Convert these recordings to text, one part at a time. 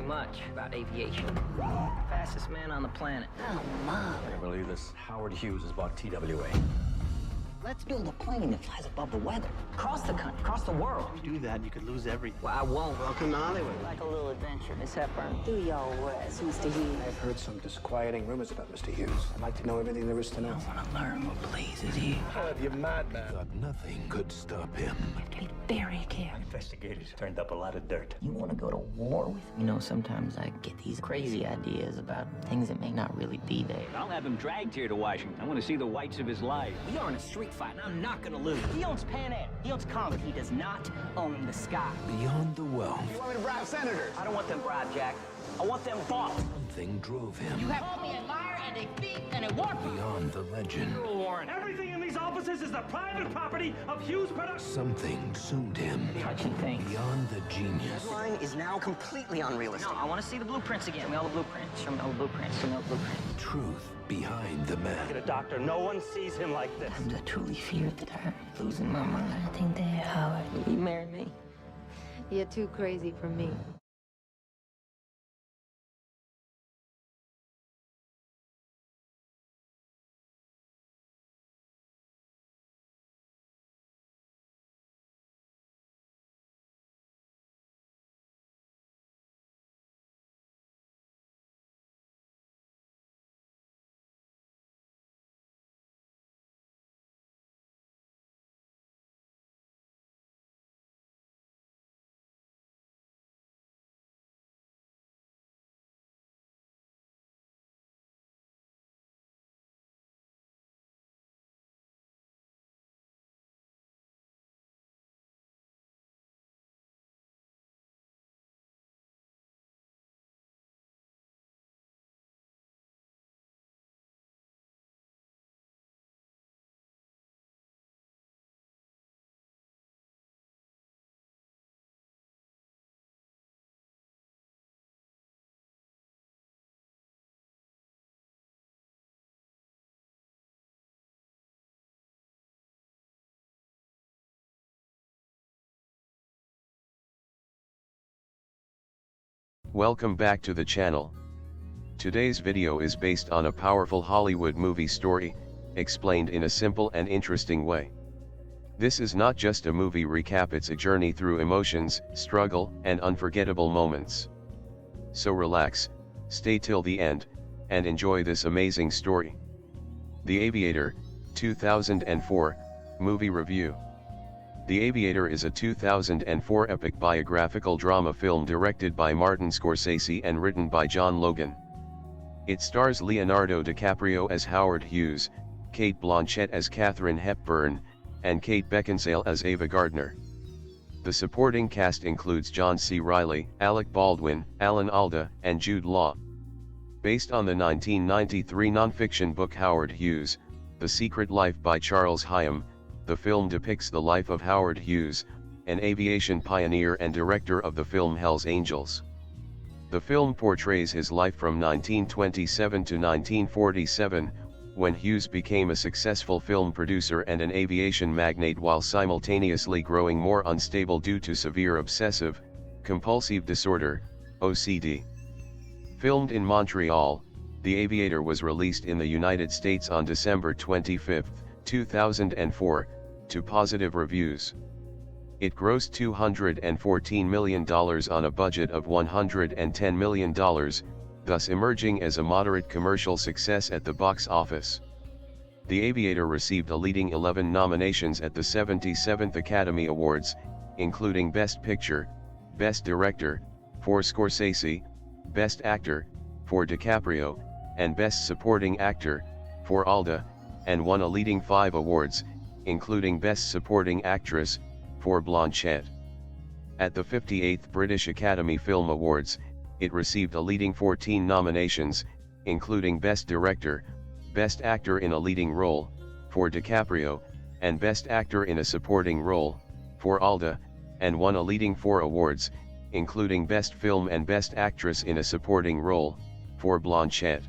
much about aviation. Fastest man on the planet. Oh, Mom. I believe this Howard Hughes has bought TWA. Let's build a plane that flies above the weather. Across the country, across the world. If you do that, you could lose everything. Well, I won't. Welcome to Hollywood. Like a little adventure. Miss Hepburn, do your worst, Mr. Hughes. I've heard some disquieting rumors about Mr. Hughes. I'd like to know everything there is to know. I want to learn what pleases you. You madman. Thought nothing could stop him. You have to be very careful. Investigators turned up a lot of dirt. You want to go to war with me? You know, sometimes I get these crazy ideas about things that may not really be there. I'll have him dragged here to Washington. I want to see the whites of his life. We are in a street fight, and I'm not gonna lose. He owns Pan Am. He owns Comet. He does not own the sky. Beyond the wealth, You want me to bribe senators? I don't want them bribed, Jack. I want them bought. something drove him. You have called me a liar and a thief and a warp. Beyond the legend, Everything in these offices is the private property of Hughes Productions. something consumed him. Touchy things. Beyond the genius, Line is now completely unrealistic. No, I want to see the blueprints again. Show me all the blueprints. Show me all the blueprints. Show me all the blueprints. truth behind the man. Get a doctor. No one sees him like this. Sometimes I truly fear that I'm losing my mind. I think that Howard, will you marry me? You're too crazy for me. Welcome back to the channel. Today's video is based on a powerful Hollywood movie story, explained in a simple and interesting way. This is not just a movie recap, it's a journey through emotions, struggle, and unforgettable moments. So relax, stay till the end, and enjoy this amazing story. The Aviator, 2004, movie review. The Aviator is a 2004 epic biographical drama film directed by Martin Scorsese and written by John Logan. It stars Leonardo DiCaprio as Howard Hughes, Cate Blanchett as Katharine Hepburn, and Kate Beckinsale as Ava Gardner. The supporting cast includes John C. Reilly, Alec Baldwin, Alan Alda, and Jude Law. Based on the 1993 nonfiction book Howard Hughes, The Secret Life by Charles Hyam, the film depicts the life of Howard Hughes, an aviation pioneer and director of the film Hell's Angels. The film portrays his life from 1927 to 1947, when Hughes became a successful film producer and an aviation magnate while simultaneously growing more unstable due to severe obsessive, compulsive disorder, OCD. Filmed in Montreal, The Aviator was released in the United States on December 25, 2004, to positive reviews. It grossed $214 million on a budget of $110 million, thus emerging as a moderate commercial success at the box office. The Aviator received a leading 11 nominations at the 77th Academy Awards, including Best Picture, Best Director, for Scorsese, Best Actor, for DiCaprio, and Best Supporting Actor, for Alda, and won a leading 5 awards, including Best Supporting Actress, for Blanchett. At the 58th British Academy Film Awards, it received a leading 14 nominations, including Best Director, Best Actor in a Leading Role, for DiCaprio, and Best Actor in a Supporting Role, for Alda, and won a leading 4 awards, including Best Film and Best Actress in a Supporting Role, for Blanchett.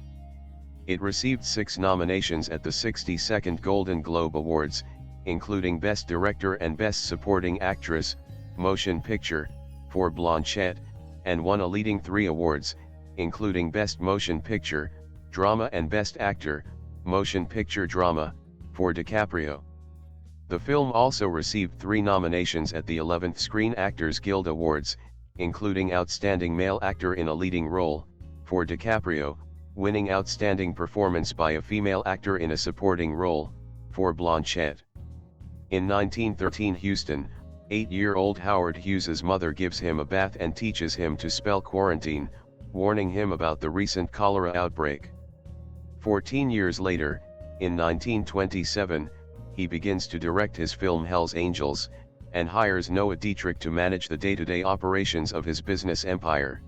It received 6 nominations at the 62nd Golden Globe Awards, including Best Director and Best Supporting Actress, Motion Picture, for Blanchett, and won a leading 3 awards, including Best Motion Picture, Drama and Best Actor, Motion Picture Drama, for DiCaprio. The film also received 3 nominations at the 11th Screen Actors Guild Awards, including Outstanding Male Actor in a Leading Role, for DiCaprio, winning Outstanding Performance by a Female Actor in a Supporting Role, for Blanchett. In 1913 Houston, 8-year-old Howard Hughes's mother gives him a bath and teaches him to spell quarantine, warning him about the recent cholera outbreak. 14 years later, in 1927, he begins to direct his film Hell's Angels, and hires Noah Dietrich to manage the day-to-day operations of his business empire.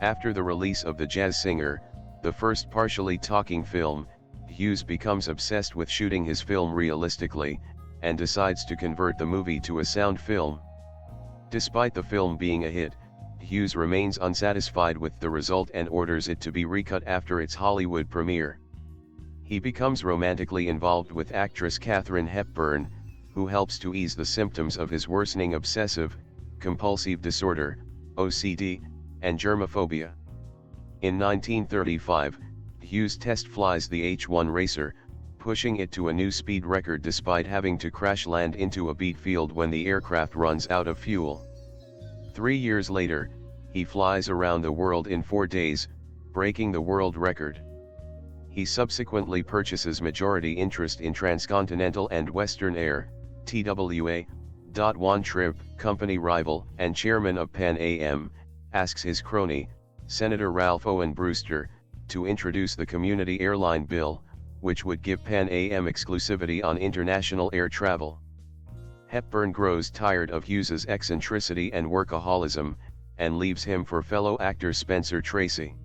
After the release of The Jazz Singer, the first partially talking film, Hughes becomes obsessed with shooting his film realistically, and decides to convert the movie to a sound film. Despite the film being a hit, Hughes remains unsatisfied with the result and orders it to be recut after its Hollywood premiere. He becomes romantically involved with actress Katharine Hepburn, who helps to ease the symptoms of his worsening obsessive, compulsive disorder, OCD, and germophobia. In 1935, Hughes test flies the H-1 Racer, pushing it to a new speed record despite having to crash land into a beet field when the aircraft runs out of fuel. 3 years later, he flies around the world in 4 days, breaking the world record. He subsequently purchases majority interest in Transcontinental and Western Air, TWA. One trip, company rival and chairman of Pan Am, asks his crony, Senator Ralph Owen Brewster, to introduce the Community Airline Bill, which would give Pan Am exclusivity on international air travel. Hepburn grows tired of Hughes's eccentricity and workaholism, and leaves him for fellow actor Spencer Tracy.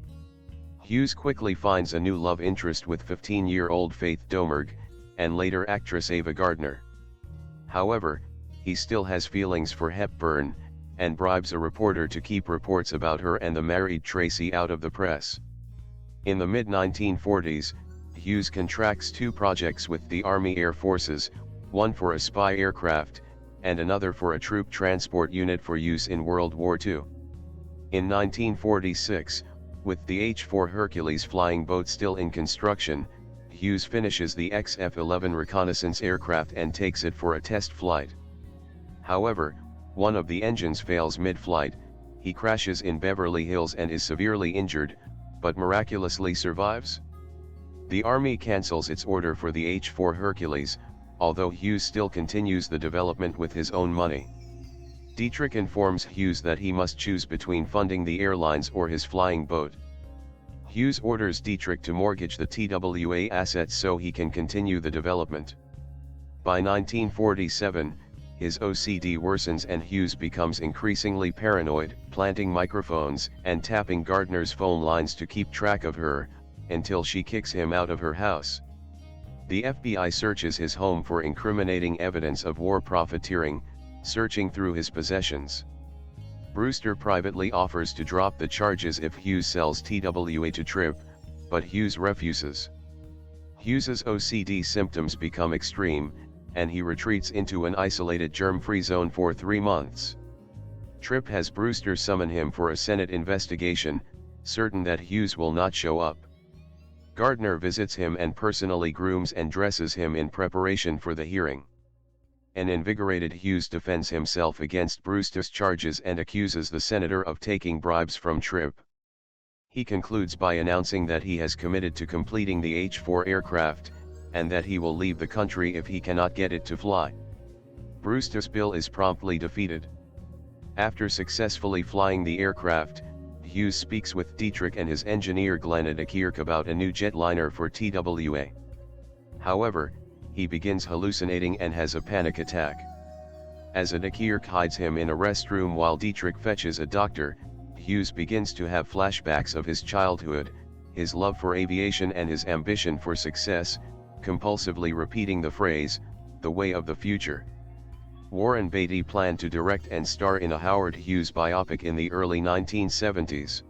Hughes quickly finds a new love interest with 15-year-old Faith Domergue, and later actress Ava Gardner. However, he still has feelings for Hepburn, and bribes a reporter to keep reports about her and the married Tracy out of the press. In the mid-1940s, Hughes contracts 2 projects with the Army Air Forces, one for a spy aircraft, and another for a troop transport unit for use in World War II. In 1946, with the H-4 Hercules flying boat still in construction, Hughes finishes the XF-11 reconnaissance aircraft and takes it for a test flight. However, one of the engines fails mid-flight, he crashes in Beverly Hills and is severely injured, but miraculously survives. The Army cancels its order for the H-4 Hercules, although Hughes still continues the development with his own money. Dietrich informs Hughes that he must choose between funding the airlines or his flying boat. Hughes orders Dietrich to mortgage the TWA assets so he can continue the development. By 1947, his OCD worsens and Hughes becomes increasingly paranoid, planting microphones and tapping Gardner's phone lines to keep track of her, until she kicks him out of her house. The FBI searches his home for incriminating evidence of war profiteering, searching through his possessions. Brewster privately offers to drop the charges if Hughes sells TWA to Tripp, but Hughes refuses. Hughes's OCD symptoms become extreme, and he retreats into an isolated germ-free zone for 3 months. Tripp has Brewster summon him for a Senate investigation, certain that Hughes will not show up. Gardner visits him and personally grooms and dresses him in preparation for the hearing. An invigorated Hughes defends himself against Brewster's charges and accuses the senator of taking bribes from Tripp. He concludes by announcing that he has committed to completing the H-4 aircraft, and that he will leave the country if he cannot get it to fly. Brewster's bill is promptly defeated. After successfully flying the aircraft, Hughes speaks with Dietrich and his engineer Glenn Adekirk about a new jetliner for TWA. However, he begins hallucinating and has a panic attack. As Adekirk hides him in a restroom while Dietrich fetches a doctor, Hughes begins to have flashbacks of his childhood, his love for aviation and his ambition for success, compulsively repeating the phrase, "the way of the future." Warren Beatty planned to direct and star in a Howard Hughes biopic in the early 1970s.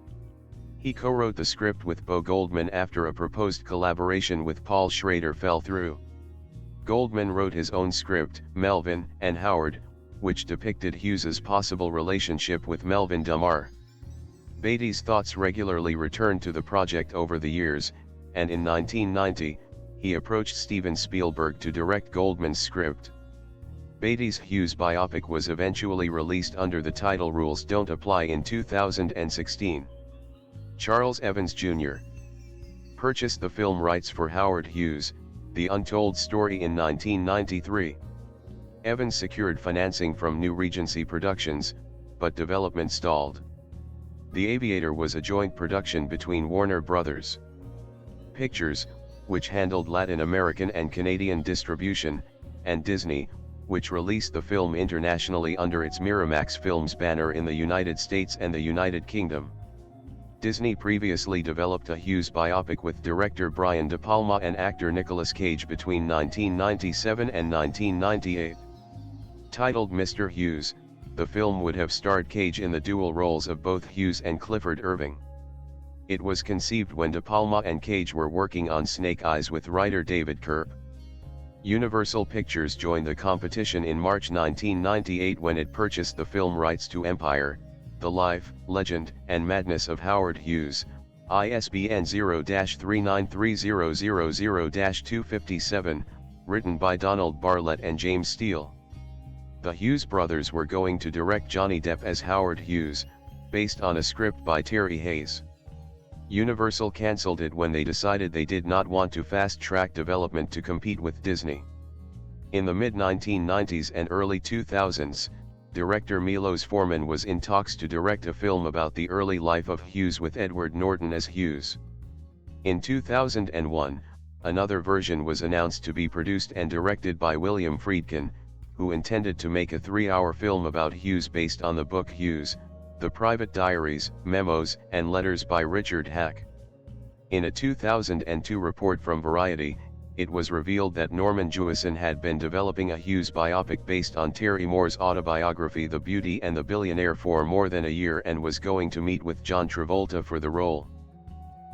He co-wrote the script with Bo Goldman after a proposed collaboration with Paul Schrader fell through. Goldman wrote his own script, Melvin and Howard, which depicted Hughes's possible relationship with Melvin Dummar. Beatty's thoughts regularly returned to the project over the years, and in 1990, he approached Steven Spielberg to direct Goldman's script. Beatty's Hughes biopic was eventually released under the title Rules Don't Apply in 2016. Charles Evans Jr. purchased the film rights for Howard Hughes' The Untold Story in 1993. Evans secured financing from New Regency Productions, but development stalled. The Aviator was a joint production between Warner Brothers Pictures, which handled Latin American and Canadian distribution, and Disney, which released the film internationally under its Miramax Films banner in the United States and the United Kingdom. Disney previously developed a Hughes biopic with director Brian De Palma and actor Nicolas Cage between 1997 and 1998. Titled Mr. Hughes, the film would have starred Cage in the dual roles of both Hughes and Clifford Irving. It was conceived when De Palma and Cage were working on Snake Eyes with writer David Kerp. Universal Pictures joined the competition in March 1998 when it purchased the film rights to Empire, The Life, Legend, and Madness of Howard Hughes, ISBN 0-393000-257, written by Donald Bartlett and James Steele. The Hughes brothers were going to direct Johnny Depp as Howard Hughes, based on a script by Terry Hayes. Universal cancelled it when they decided they did not want to fast-track development to compete with Disney. In the mid-1990s and early 2000s, director Milos Forman was in talks to direct a film about the early life of Hughes with Edward Norton as Hughes. In 2001, another version was announced to be produced and directed by William Friedkin, who intended to make a 3-hour film about Hughes based on the book Hughes, The Private Diaries, Memos, and Letters by Richard Hack. In a 2002 report from Variety, it was revealed that Norman Jewison had been developing a Hughes biopic based on Terry Moore's autobiography The Beauty and the Billionaire for more than a year and was going to meet with John Travolta for the role.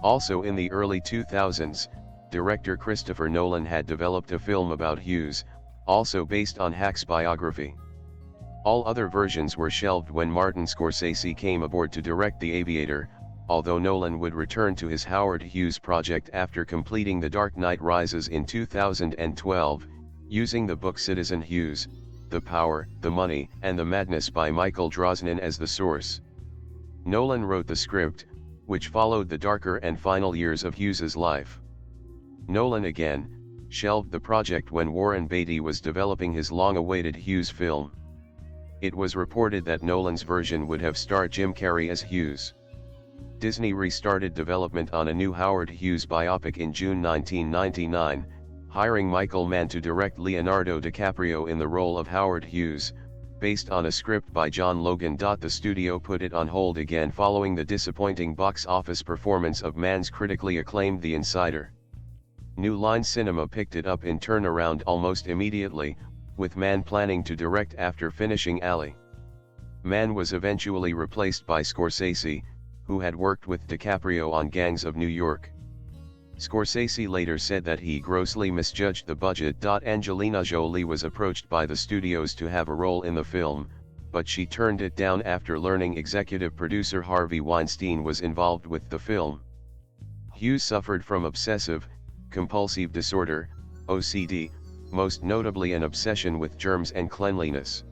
Also in the early 2000s, director Christopher Nolan had developed a film about Hughes, also based on Hack's biography. All other versions were shelved when Martin Scorsese came aboard to direct The Aviator, although Nolan would return to his Howard Hughes project after completing The Dark Knight Rises in 2012, using the book Citizen Hughes, The Power, the Money, and the Madness by Michael Drosnin as the source. Nolan wrote the script, which followed the darker and final years of Hughes's life. Nolan again shelved the project when Warren Beatty was developing his long-awaited Hughes film. It was reported that Nolan's version would have starred Jim Carrey as Hughes. Disney restarted development on a new Howard Hughes biopic in June 1999, hiring Michael Mann to direct Leonardo DiCaprio in the role of Howard Hughes, based on a script by John Logan. The studio put it on hold again following the disappointing box office performance of Mann's critically acclaimed The Insider. New Line Cinema picked it up in turnaround almost immediately, with Mann planning to direct after finishing Alley. Mann was eventually replaced by Scorsese, who had worked with DiCaprio on Gangs of New York. Scorsese later said that he grossly misjudged the budget. Angelina Jolie was approached by the studios to have a role in the film, but she turned it down after learning executive producer Harvey Weinstein was involved with the film. Hughes suffered from obsessive compulsive disorder, OCD, most notably an obsession with germs and cleanliness.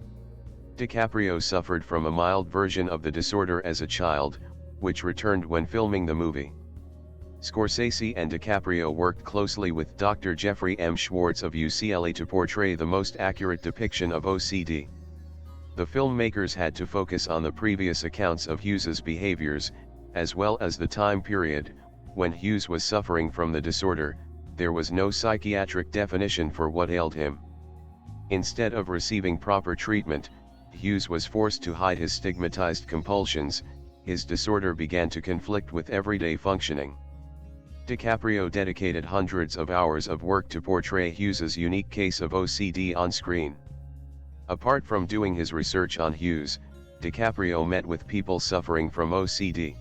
DiCaprio suffered from a mild version of the disorder as a child, which returned when filming the movie. Scorsese and DiCaprio worked closely with Dr. Jeffrey M. Schwartz of UCLA to portray the most accurate depiction of OCD. The filmmakers had to focus on the previous accounts of Hughes's behaviors, as well as the time period when Hughes was suffering from the disorder. There was no psychiatric definition for what ailed him. Instead of receiving proper treatment, Hughes was forced to hide his stigmatized compulsions. His disorder began to conflict with everyday functioning. DiCaprio dedicated hundreds of hours of work to portray Hughes's unique case of OCD on screen. Apart from doing his research on Hughes, DiCaprio met with people suffering from OCD.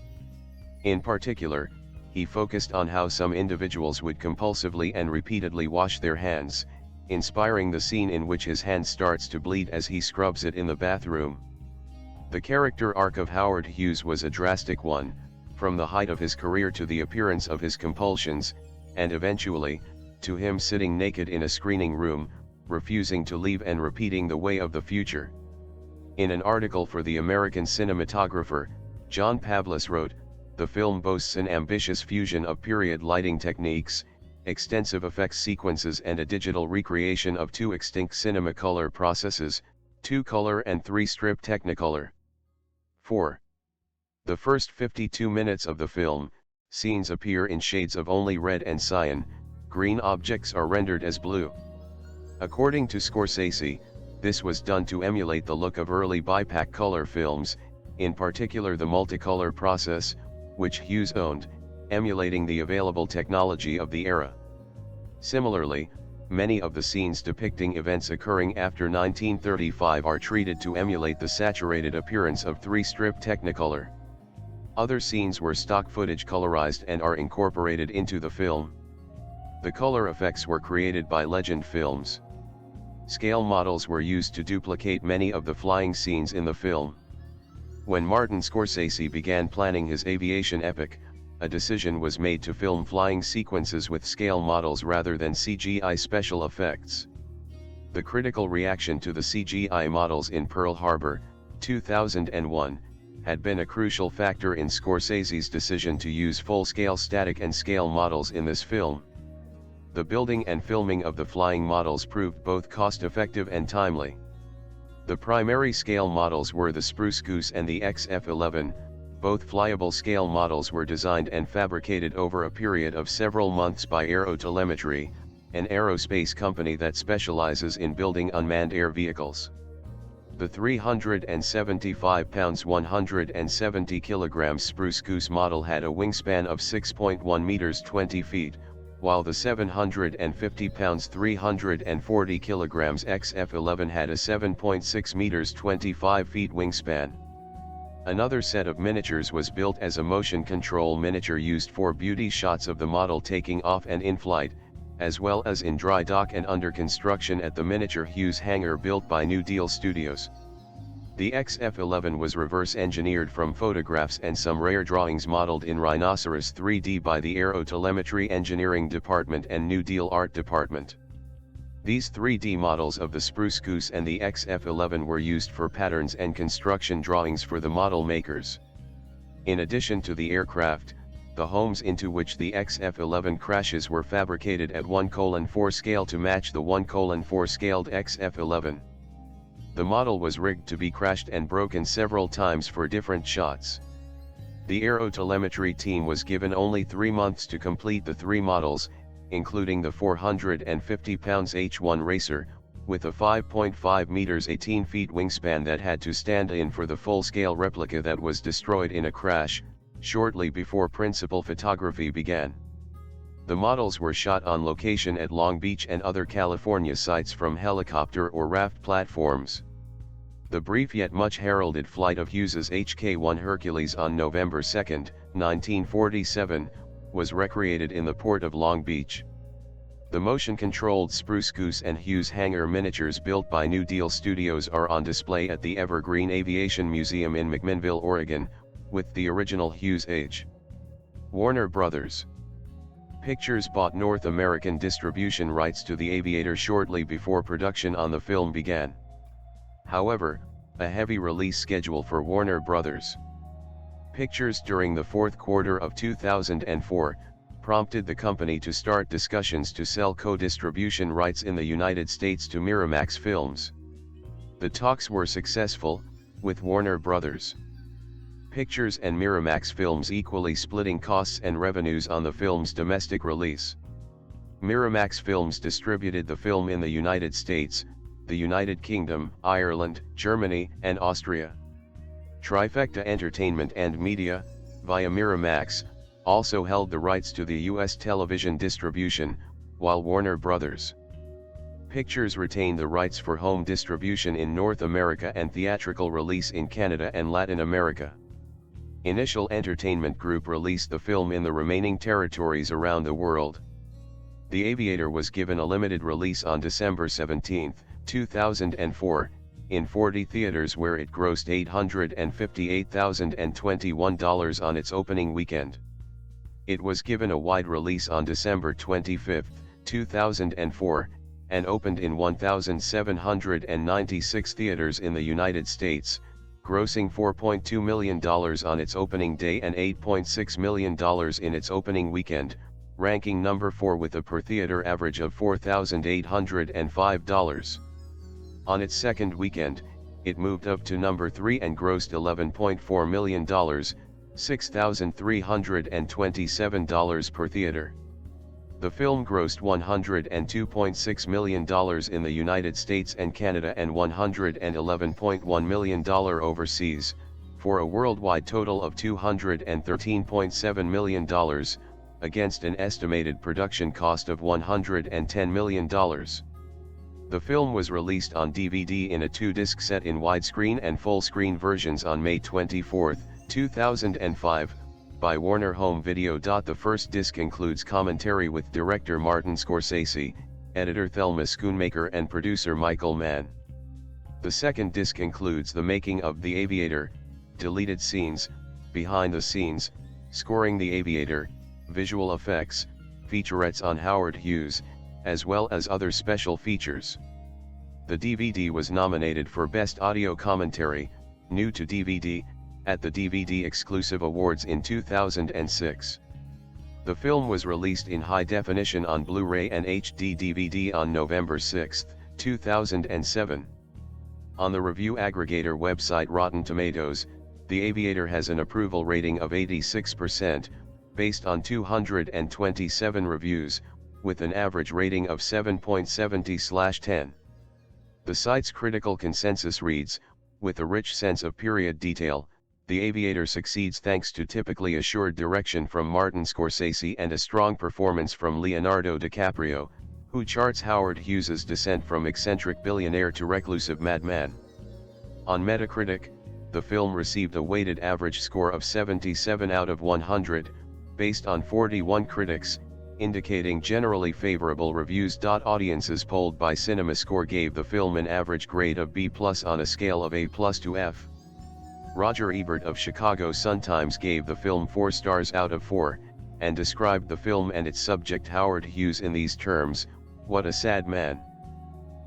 In particular, he focused on how some individuals would compulsively and repeatedly wash their hands, inspiring the scene in which his hand starts to bleed as he scrubs it in the bathroom. The character arc of Howard Hughes was a drastic one, from the height of his career to the appearance of his compulsions, and eventually, to him sitting naked in a screening room, refusing to leave and repeating the way of the future. In an article for the American cinematographer, John Pavlis wrote, "The film boasts an ambitious fusion of period lighting techniques, extensive effects sequences and a digital recreation of two extinct cinemacolor processes, 2-color and 3-strip Technicolor." 4. The first 52 minutes of the film, scenes appear in shades of only red and cyan, green objects are rendered as blue. According to Scorsese, this was done to emulate the look of early bipack color films, in particular the multicolor process, which Hughes owned, emulating the available technology of the era. Similarly, many of the scenes depicting events occurring after 1935 are treated to emulate the saturated appearance of 3-strip Technicolor. Other scenes were stock footage colorized and are incorporated into the film. The color effects were created by Legend Films. Scale models were used to duplicate many of the flying scenes in the film. When Martin Scorsese began planning his aviation epic, a decision was made to film flying sequences with scale models rather than CGI special effects. The critical reaction to the CGI models in Pearl Harbor, 2001, had been a crucial factor in Scorsese's decision to use full-scale static and scale models in this film. The building and filming of the flying models proved both cost-effective and timely. The primary scale models were the Spruce Goose and the XF-11. Both flyable scale models were designed and fabricated over a period of several months by Aerotelemetry, an aerospace company that specializes in building unmanned air vehicles. The 375 pounds 170 kilograms Spruce Goose model had a wingspan of 6.1 meters 20 feet, while the 750 pounds 340 kilograms XF-11 had a 7.6 meters 25 feet wingspan. Another set of miniatures was built as a motion control miniature used for beauty shots of the model taking off and in flight, as well as in dry dock and under construction at the miniature Hughes hangar built by New Deal Studios. The XF-11 was reverse engineered from photographs and some rare drawings modeled in Rhinoceros 3D by the Aerotelemetry Engineering Department and New Deal Art Department. These 3D models of the Spruce Goose and the XF-11 were used for patterns and construction drawings for the model makers. In addition to the aircraft, the homes into which the XF-11 crashes were fabricated at 1:4 scale to match the 1:4 scaled XF-11. The model was rigged to be crashed and broken several times for different shots. The Aerotelemetry team was given only 3 months to complete the 3 models, including the 450 pounds H-1 Racer, with a 5.5 meters 18 feet wingspan that had to stand in for the full-scale replica that was destroyed in a crash, shortly before principal photography began. The models were shot on location at Long Beach and other California sites from helicopter or raft platforms. The brief yet much heralded flight of Hughes's HK-1 Hercules on November 2, 1947, was recreated in the port of Long Beach. The motion-controlled Spruce Goose and Hughes hangar miniatures built by New Deal Studios are on display at the Evergreen Aviation Museum in McMinnville, Oregon, with the original Hughes H. Warner Brothers Pictures bought North American distribution rights to the Aviator shortly before production on the film began. However, a heavy release schedule for Warner Brothers Pictures during the fourth quarter of 2004, prompted the company to start discussions to sell co-distribution rights in the United States to Miramax Films. The talks were successful, with Warner Brothers Pictures and Miramax Films equally splitting costs and revenues on the film's domestic release. Miramax Films distributed the film in the United States, the United Kingdom, Ireland, Germany, and Austria. Trifecta Entertainment and Media, via Miramax, also held the rights to the U.S. television distribution, while Warner Brothers Pictures retained the rights for home distribution in North America and theatrical release in Canada and Latin America. Initial Entertainment Group released the film in the remaining territories around the world. The Aviator was given a limited release on December 17, 2004, in 40 theaters where it grossed $858,021 on its opening weekend. It was given a wide release on December 25, 2004, and opened in 1,796 theaters in the United States, grossing $4.2 million on its opening day and $8.6 million in its opening weekend, ranking number 4 with a per-theater average of $4,805. On its second weekend, it moved up to number 3 and grossed $11.4 million, $6,327 per theater. The film grossed $102.6 million in the United States and Canada and $111.1 million overseas, for a worldwide total of $213.7 million, against an estimated production cost of $110 million. The film was released on DVD in a 2-disc set in widescreen and full-screen versions on May 24, 2005, by Warner Home Video. The first disc includes commentary with director Martin Scorsese, editor Thelma Schoonmaker and producer Michael Mann. The second disc includes the making of The Aviator, deleted scenes, behind the scenes, scoring The Aviator, visual effects, featurettes on Howard Hughes, as well as other special features. The DVD was nominated for Best Audio Commentary, New to DVD, at the DVD Exclusive Awards in 2006. The film was released in high definition on Blu-ray and HD DVD on November 6, 2007. On the review aggregator website Rotten Tomatoes, The Aviator has an approval rating of 86%, based on 227 reviews, with an average rating of 7.70/10. The site's critical consensus reads, with a rich sense of period detail, The Aviator succeeds thanks to typically assured direction from Martin Scorsese and a strong performance from Leonardo DiCaprio, who charts Howard Hughes's descent from eccentric billionaire to reclusive madman. On Metacritic, the film received a weighted average score of 77 out of 100, based on 41 critics, indicating generally favorable reviews. Audiences polled by CinemaScore gave the film an average grade of B+ on a scale of A+ to F. Roger Ebert of Chicago Sun-Times gave the film 4 stars out of 4, and described the film and its subject Howard Hughes in these terms: "What a sad man.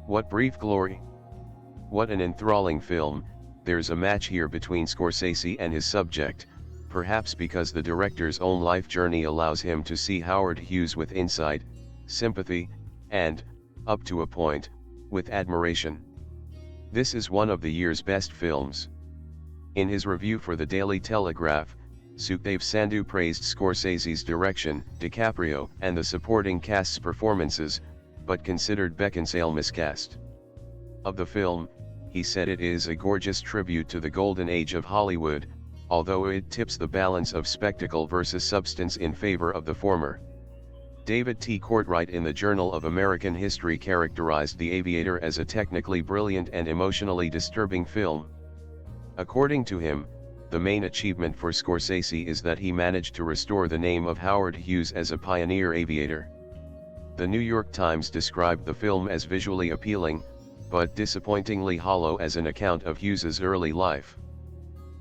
What brief glory. What an enthralling film. There's a match here between Scorsese and his subject, perhaps because the director's own life journey allows him to see Howard Hughes with insight, sympathy, and, up to a point, with admiration. This is one of the year's best films." In his review for the Daily Telegraph, Sukhdev Sandhu praised Scorsese's direction, DiCaprio, and the supporting cast's performances, but considered Beckinsale miscast. Of the film, he said it is a gorgeous tribute to the golden age of Hollywood, although it tips the balance of spectacle versus substance in favor of the former. David T. Courtwright in the Journal of American History characterized The Aviator as a technically brilliant and emotionally disturbing film. According to him, the main achievement for Scorsese is that he managed to restore the name of Howard Hughes as a pioneer aviator. The New York Times described the film as visually appealing, but disappointingly hollow as an account of Hughes's early life.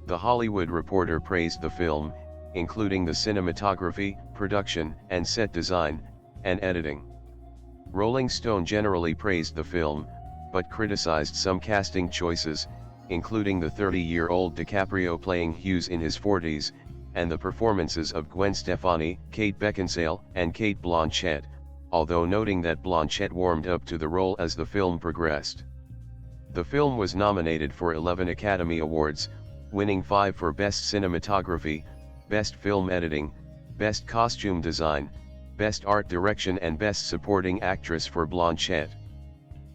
The Hollywood Reporter praised the film, including the cinematography, production, and set design, and editing. Rolling Stone generally praised the film, but criticized some casting choices, including the 30-year-old DiCaprio playing Hughes in his 40s, and the performances of Gwen Stefani, Kate Beckinsale, and Cate Blanchett, although noting that Blanchett warmed up to the role as the film progressed. The film was nominated for 11 Academy Awards, winning 5 for Best Cinematography, Best Film Editing, Best Costume Design, Best Art Direction and Best Supporting Actress for Blanchett.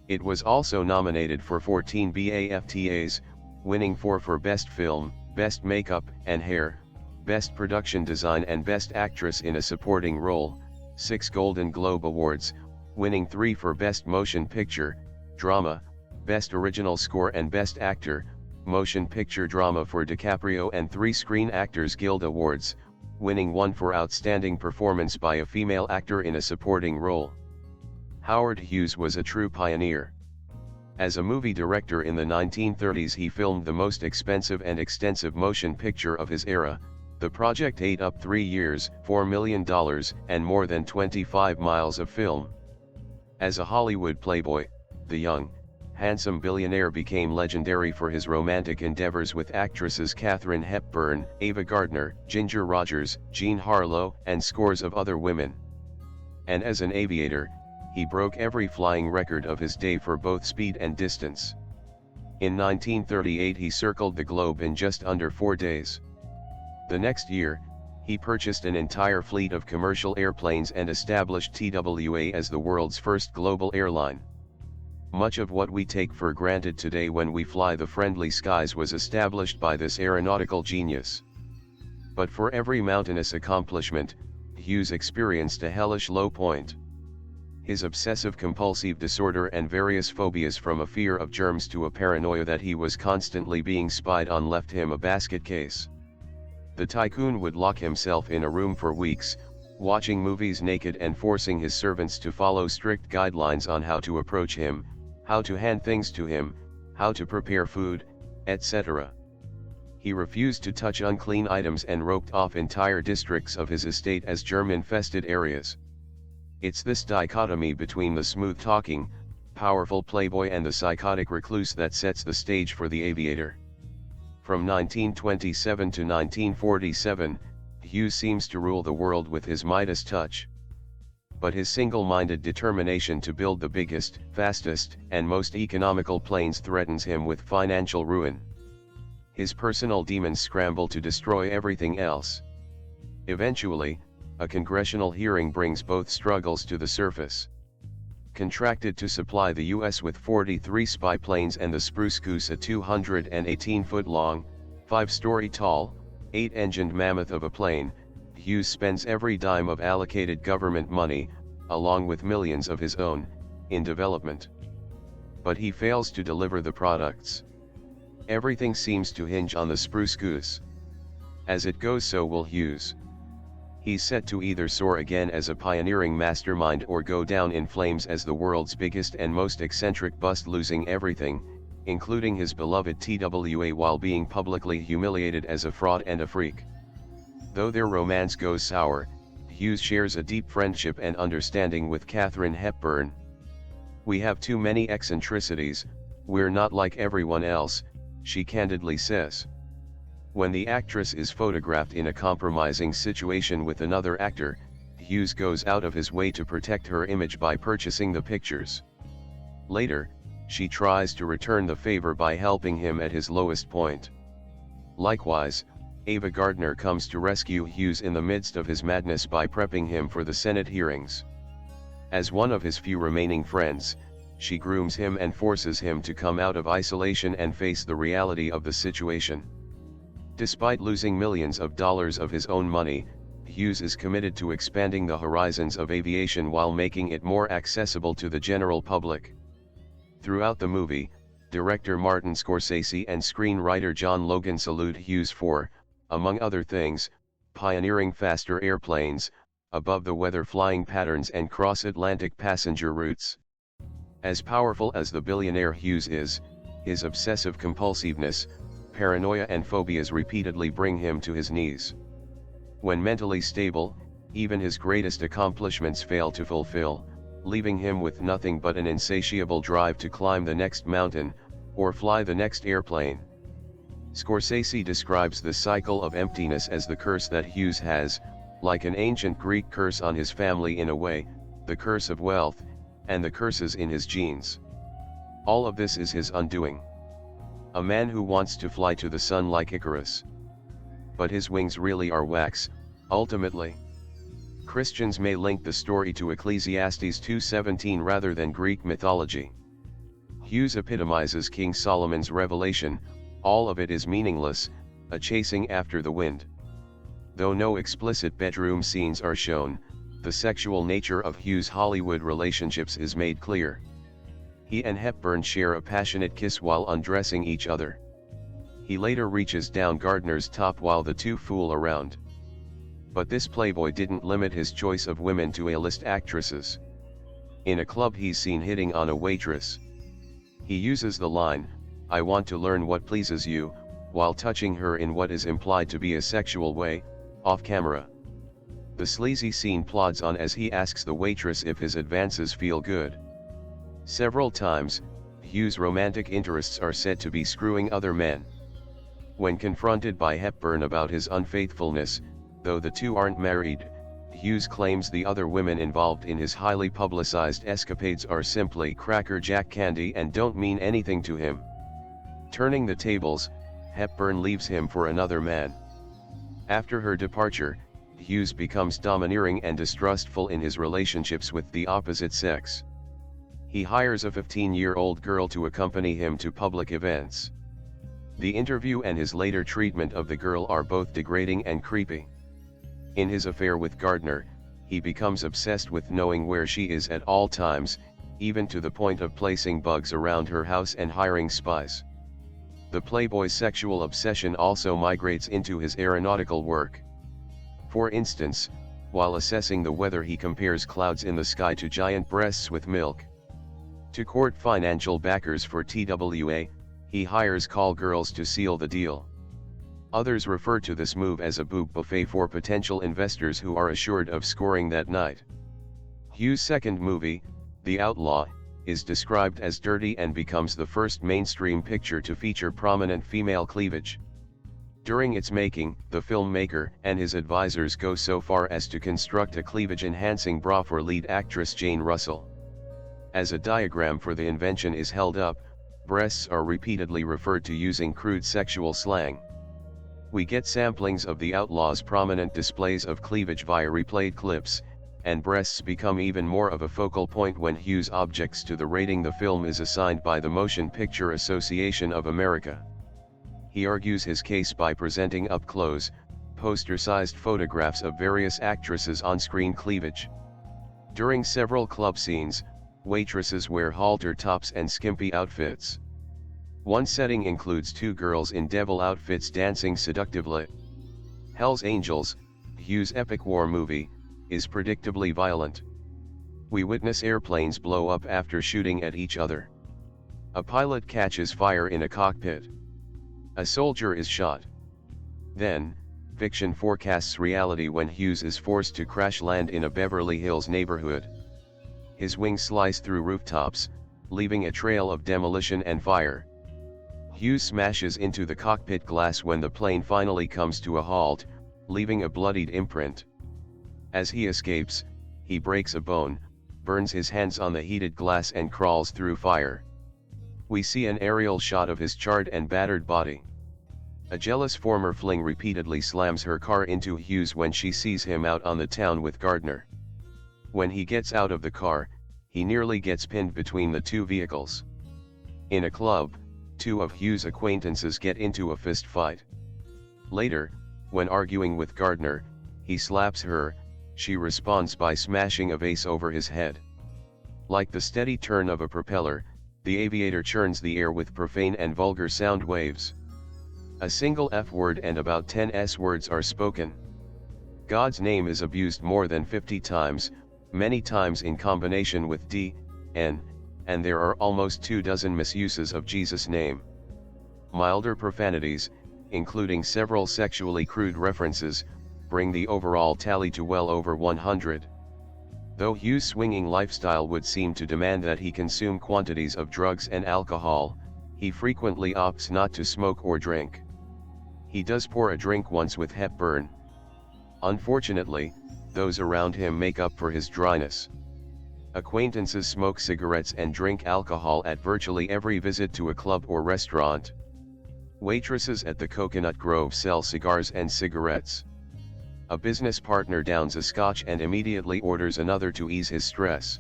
It was also nominated for 14 BAFTAs, winning 4 for Best Film, Best Makeup and Hair, Best Production Design and Best Actress in a Supporting Role, 6 Golden Globe Awards, winning 3 for Best Motion Picture, Drama, Best Original Score and Best Actor, Motion Picture Drama for DiCaprio and 3 Screen Actors Guild Awards, winning 1 for Outstanding Performance by a Female Actor in a Supporting Role. Howard Hughes was a true pioneer. As a movie director in the 1930s, he filmed the most expensive and extensive motion picture of his era. The project ate up 3 years, $4 million, and more than 25 miles of film. As a Hollywood playboy, the young, handsome billionaire became legendary for his romantic endeavors with actresses Katharine Hepburn, Ava Gardner, Ginger Rogers, Jean Harlow, and scores of other women. And as an aviator, he broke every flying record of his day for both speed and distance. In 1938 he circled the globe in just under 4 days. The next year, he purchased an entire fleet of commercial airplanes and established TWA as the world's first global airline. Much of what we take for granted today when we fly the friendly skies was established by this aeronautical genius. But for every mountainous accomplishment, Hughes experienced a hellish low point. His obsessive-compulsive disorder and various phobias, from a fear of germs to a paranoia that he was constantly being spied on, left him a basket case. The tycoon would lock himself in a room for weeks, watching movies naked and forcing his servants to follow strict guidelines on how to approach him, how to hand things to him, how to prepare food, etc. He refused to touch unclean items and roped off entire districts of his estate as germ-infested areas. It's this dichotomy between the smooth-talking, powerful playboy and the psychotic recluse that sets the stage for The Aviator. From 1927 to 1947, Hughes seems to rule the world with his Midas touch. But his single-minded determination to build the biggest, fastest, and most economical planes threatens him with financial ruin. His personal demons scramble to destroy everything else. Eventually, a congressional hearing brings both struggles to the surface. Contracted to supply the U.S. with 43 spy planes and the Spruce Goose, a 218-foot-long, 5-story tall, 8-engined mammoth of a plane, Hughes spends every dime of allocated government money, along with millions of his own, in development. But he fails to deliver the products. Everything seems to hinge on the Spruce Goose. As it goes, so will Hughes. He's set to either soar again as a pioneering mastermind or go down in flames as the world's biggest and most eccentric bust, losing everything, including his beloved TWA, while being publicly humiliated as a fraud and a freak. Though their romance goes sour, Hughes shares a deep friendship and understanding with Katharine Hepburn. "We have too many eccentricities, we're not like everyone else," she candidly says. When the actress is photographed in a compromising situation with another actor, Hughes goes out of his way to protect her image by purchasing the pictures. Later, she tries to return the favor by helping him at his lowest point. Likewise, Ava Gardner comes to rescue Hughes in the midst of his madness by prepping him for the Senate hearings. As one of his few remaining friends, she grooms him and forces him to come out of isolation and face the reality of the situation. Despite losing millions of dollars of his own money, Hughes is committed to expanding the horizons of aviation while making it more accessible to the general public. Throughout the movie, director Martin Scorsese and screenwriter John Logan salute Hughes for, among other things, pioneering faster airplanes, above-the-weather flying patterns, and cross-Atlantic passenger routes. As powerful as the billionaire Hughes is, his obsessive compulsiveness, paranoia and phobias repeatedly bring him to his knees. When mentally stable, even his greatest accomplishments fail to fulfill, leaving him with nothing but an insatiable drive to climb the next mountain, or fly the next airplane. Scorsese describes the cycle of emptiness as the curse that Hughes has, like an ancient Greek curse on his family in a way, the curse of wealth, and the curses in his genes. All of this is his undoing. A man who wants to fly to the sun like Icarus. But his wings really are wax, ultimately. Christians may link the story to Ecclesiastes 2:17 rather than Greek mythology. Hughes epitomizes King Solomon's revelation, all of it is meaningless, a chasing after the wind. Though no explicit bedroom scenes are shown, the sexual nature of Hughes' Hollywood relationships is made clear. He and Hepburn share a passionate kiss while undressing each other. He later reaches down Gardner's top while the two fool around. But this playboy didn't limit his choice of women to A-list actresses. In a club he's seen hitting on a waitress. He uses the line, "I want to learn what pleases you," while touching her in what is implied to be a sexual way, off camera. The sleazy scene plods on as he asks the waitress if his advances feel good. Several times, Hughes' romantic interests are said to be screwing other men. When confronted by Hepburn about his unfaithfulness, though the two aren't married, Hughes claims the other women involved in his highly publicized escapades are simply Cracker Jack candy and don't mean anything to him. Turning the tables, Hepburn leaves him for another man. After her departure, Hughes becomes domineering and distrustful in his relationships with the opposite sex. He hires a 15-year-old girl to accompany him to public events. The interview and his later treatment of the girl are both degrading and creepy. In his affair with Gardner, he becomes obsessed with knowing where she is at all times, even to the point of placing bugs around her house and hiring spies. The Playboy's sexual obsession also migrates into his aeronautical work. For instance, while assessing the weather he compares clouds in the sky to giant breasts with milk. To court financial backers for TWA, he hires call girls to seal the deal. Others refer to this move as a boob buffet for potential investors who are assured of scoring that night. Hughes' second movie, The Outlaw, is described as dirty and becomes the first mainstream picture to feature prominent female cleavage. During its making, the filmmaker and his advisors go so far as to construct a cleavage-enhancing bra for lead actress Jane Russell. As a diagram for the invention is held up, breasts are repeatedly referred to using crude sexual slang. We get samplings of The Outlaw's prominent displays of cleavage via replayed clips, and breasts become even more of a focal point when Hughes objects to the rating the film is assigned by the Motion Picture Association of America. He argues his case by presenting up-close, poster-sized photographs of various actresses' on-screen cleavage. During several club scenes, waitresses wear halter tops and skimpy outfits. One setting includes two girls in devil outfits dancing seductively. Hell's Angels, Hughes' epic war movie, is predictably violent. We witness airplanes blow up after shooting at each other. A pilot catches fire in a cockpit. A soldier is shot. Then, fiction forecasts reality when Hughes is forced to crash land in a Beverly Hills neighborhood. His wings slice through rooftops, leaving a trail of demolition and fire. Hughes smashes into the cockpit glass when the plane finally comes to a halt, leaving a bloodied imprint. As he escapes, he breaks a bone, burns his hands on the heated glass and crawls through fire. We see an aerial shot of his charred and battered body. A jealous former fling repeatedly slams her car into Hughes when she sees him out on the town with Gardner. When he gets out of the car, he nearly gets pinned between the two vehicles. In a club, two of Hughes' acquaintances get into a fist fight. Later, when arguing with Gardner, he slaps her. She responds by smashing a vase over his head. Like the steady turn of a propeller, the Aviator churns the air with profane and vulgar sound waves. A single F word and about 10 S words are spoken. God's name is abused more than 50 times, many times in combination with D, N, and there are almost 24 misuses of Jesus' name. Milder profanities, including several sexually crude references, bring the overall tally to well over 100. Though Hughes' swinging lifestyle would seem to demand that he consume quantities of drugs and alcohol, he frequently opts not to smoke or drink. He does pour a drink once with Hepburn. Unfortunately, those around him make up for his dryness. Acquaintances smoke cigarettes and drink alcohol at virtually every visit to a club or restaurant. Waitresses at the Coconut Grove sell cigars and cigarettes. A business partner downs a scotch and immediately orders another to ease his stress.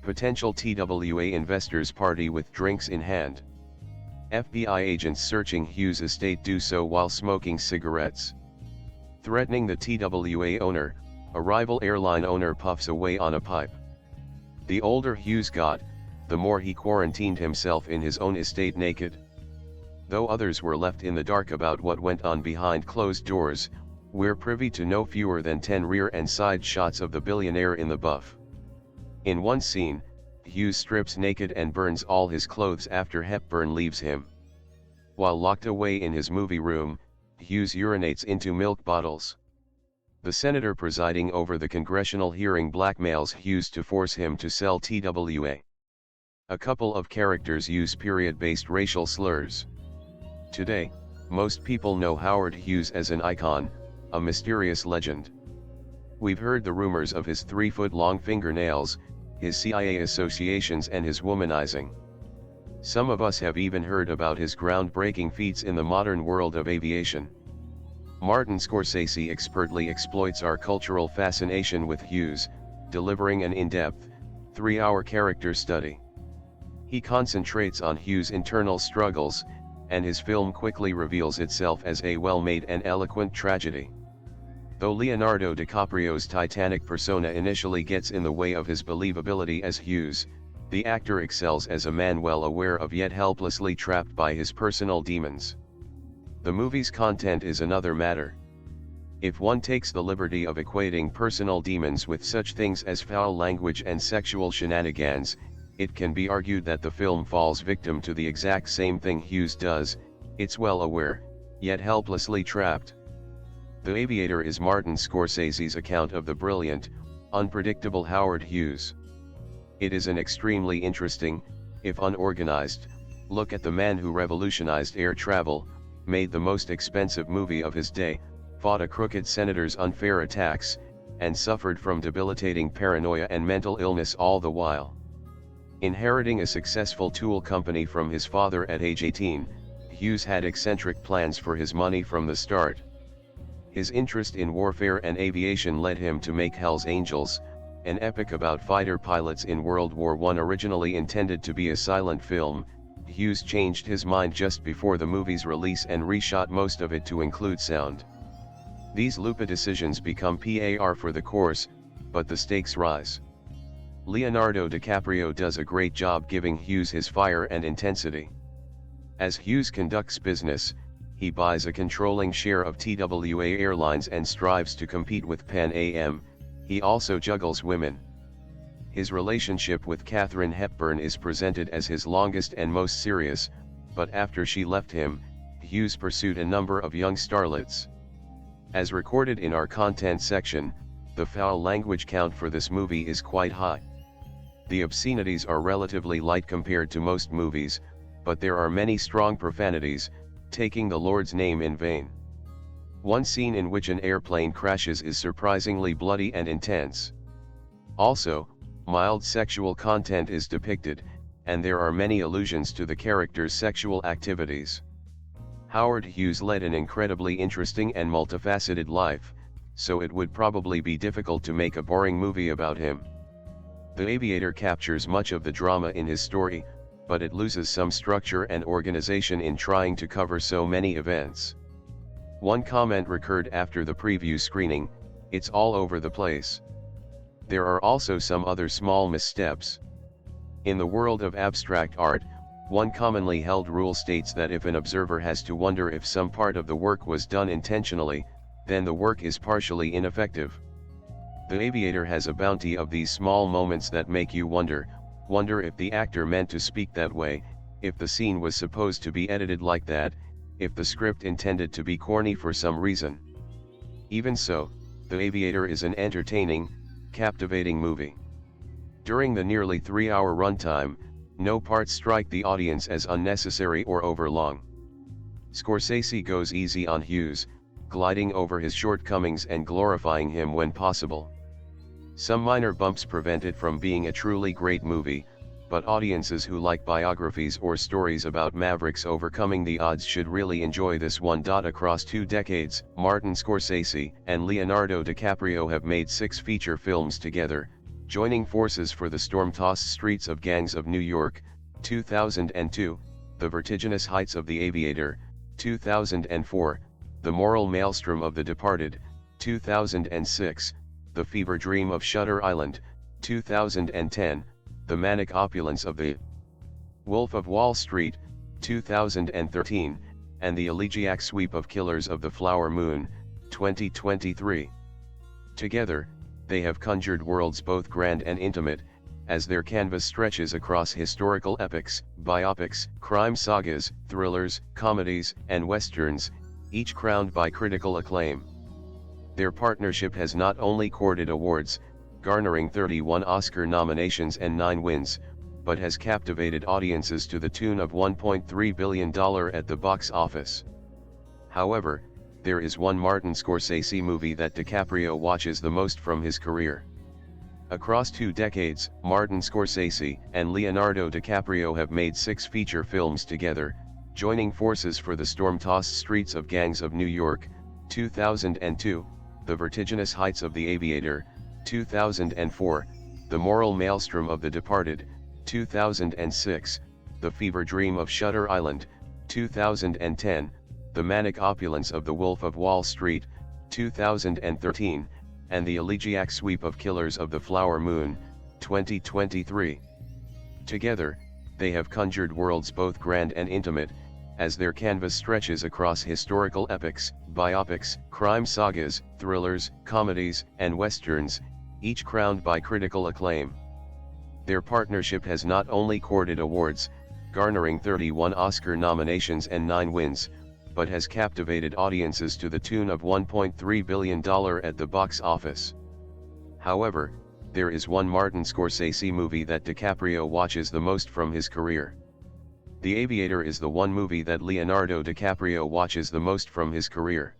Potential TWA investors party with drinks in hand. FBI agents searching Hughes' estate do so while smoking cigarettes. Threatening the TWA owner, a rival airline owner puffs away on a pipe. The older Hughes got, the more he quarantined himself in his own estate naked. Though others were left in the dark about what went on behind closed doors, we're privy to no fewer than 10 rear and side shots of the billionaire in the buff. In one scene, Hughes strips naked and burns all his clothes after Hepburn leaves him. While locked away in his movie room, Hughes urinates into milk bottles. The senator presiding over the congressional hearing blackmails Hughes to force him to sell TWA. A couple of characters use period-based racial slurs. Today, most people know Howard Hughes as an icon, a mysterious legend. We've heard the rumors of his 3-foot-long fingernails, his CIA associations and his womanizing. Some of us have even heard about his groundbreaking feats in the modern world of aviation. Martin Scorsese expertly exploits our cultural fascination with Hughes, delivering an in-depth, 3-hour character study. He concentrates on Hughes' internal struggles, and his film quickly reveals itself as a well-made and eloquent tragedy. Though Leonardo DiCaprio's Titanic persona initially gets in the way of his believability as Hughes, the actor excels as a man well aware of yet helplessly trapped by his personal demons. The movie's content is another matter. If one takes the liberty of equating personal demons with such things as foul language and sexual shenanigans, it can be argued that the film falls victim to the exact same thing Hughes does. It's well aware, yet helplessly trapped. The Aviator is Martin Scorsese's account of the brilliant, unpredictable Howard Hughes. It is an extremely interesting, if unorganized, look at the man who revolutionized air travel, made the most expensive movie of his day, fought a crooked senator's unfair attacks, and suffered from debilitating paranoia and mental illness all the while. Inheriting a successful tool company from his father at age 18, Hughes had eccentric plans for his money from the start. His interest in warfare and aviation led him to make Hell's Angels, an epic about fighter pilots in World War I. Originally intended to be a silent film, Hughes changed his mind just before the movie's release and reshot most of it to include sound. These Lupa decisions become par for the course, but the stakes rise. Leonardo DiCaprio does a great job giving Hughes his fire and intensity. As Hughes conducts business, he buys a controlling share of TWA Airlines and strives to compete with Pan Am. He also juggles women. His relationship with Katharine Hepburn is presented as his longest and most serious, but after she left him, Hughes pursued a number of young starlets. As recorded in our content section, the foul language count for this movie is quite high. The obscenities are relatively light compared to most movies, but there are many strong profanities, taking the Lord's name in vain. One scene in which an airplane crashes is surprisingly bloody and intense. Also, mild sexual content is depicted, and there are many allusions to the character's sexual activities. Howard Hughes led an incredibly interesting and multifaceted life, so it would probably be difficult to make a boring movie about him. The Aviator captures much of the drama in his story, but it loses some structure and organization in trying to cover so many events. One comment recurred after the preview screening: "It's all over the place." There are also some other small missteps. In the world of abstract art, one commonly held rule states that if an observer has to wonder if some part of the work was done intentionally, then the work is partially ineffective. The Aviator has a bounty of these small moments that make you wonder if the actor meant to speak that way, if the scene was supposed to be edited like that, if the script intended to be corny for some reason. Even so, The Aviator is an entertaining, captivating movie. During the nearly 3-hour runtime, no parts strike the audience as unnecessary or overlong. Scorsese goes easy on Hughes, gliding over his shortcomings and glorifying him when possible. Some minor bumps prevent it from being a truly great movie, but audiences who like biographies or stories about mavericks overcoming the odds should really enjoy this one. Across 2 decades, Martin Scorsese and Leonardo DiCaprio have made 6 feature films together, joining forces for The Storm-Tossed Streets of Gangs of New York, 2002, The Vertiginous Heights of the Aviator, 2004, The Moral Maelstrom of The Departed, 2006, The Fever Dream of Shutter Island, 2010, The Manic Opulence of the Wolf of Wall Street, 2013, and The Elegiac Sweep of Killers of the Flower Moon, 2023. Together, they have conjured worlds both grand and intimate, as their canvas stretches across historical epics, biopics, crime sagas, thrillers, comedies, and westerns, each crowned by critical acclaim. Their partnership has not only courted awards, garnering 31 Oscar nominations and 9 wins, but has captivated audiences to the tune of $1.3 billion at the box office. However, there is one Martin Scorsese movie that DiCaprio watches the most from his career. Across 2 decades, Martin Scorsese and Leonardo DiCaprio have made 6 feature films together, joining forces for The Storm-Tossed Streets of Gangs of New York, 2002, The Vertiginous Heights of the Aviator, 2004, The Moral Maelstrom of The Departed, 2006, The Fever Dream of Shutter Island, 2010, The Manic Opulence of The Wolf of Wall Street, 2013, and The Elegiac Sweep of Killers of the Flower Moon, 2023. Together, they have conjured worlds both grand and intimate, as their canvas stretches across historical epics, biopics, crime sagas, thrillers, comedies, and westerns, each crowned by critical acclaim. Their partnership has not only courted awards, garnering 31 Oscar nominations and 9 wins, but has captivated audiences to the tune of $1.3 billion at the box office. However, there is one Martin Scorsese movie that DiCaprio watches the most from his career. The Aviator is the one movie that Leonardo DiCaprio watches the most from his career.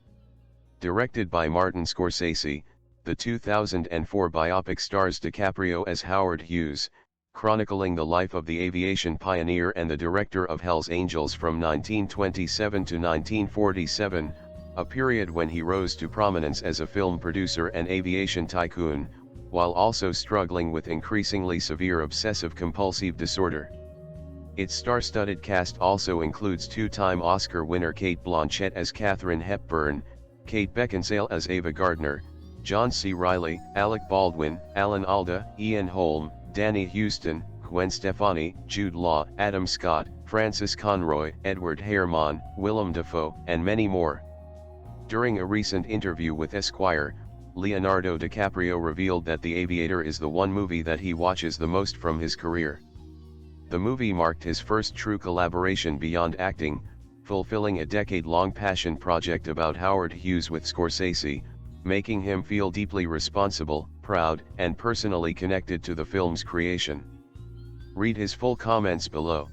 Directed by Martin Scorsese, the 2004 biopic stars DiCaprio as Howard Hughes, chronicling the life of the aviation pioneer and the director of Hell's Angels from 1927 to 1947, a period when he rose to prominence as a film producer and aviation tycoon, while also struggling with increasingly severe obsessive-compulsive disorder. Its star-studded cast also includes 2-time Oscar winner Cate Blanchett as Katharine Hepburn, Kate Beckinsale as Ava Gardner, John C. Reilly, Alec Baldwin, Alan Alda, Ian Holm, Danny Huston, Gwen Stefani, Jude Law, Adam Scott, Francis Conroy, Edward Herrmann, Willem Dafoe, and many more. During a recent interview with Esquire, Leonardo DiCaprio revealed that The Aviator is the one movie that he watches the most from his career. The movie marked his first true collaboration beyond acting, fulfilling a decade-long passion project about Howard Hughes with Scorsese, making him feel deeply responsible, proud, and personally connected to the film's creation. Read his full comments below.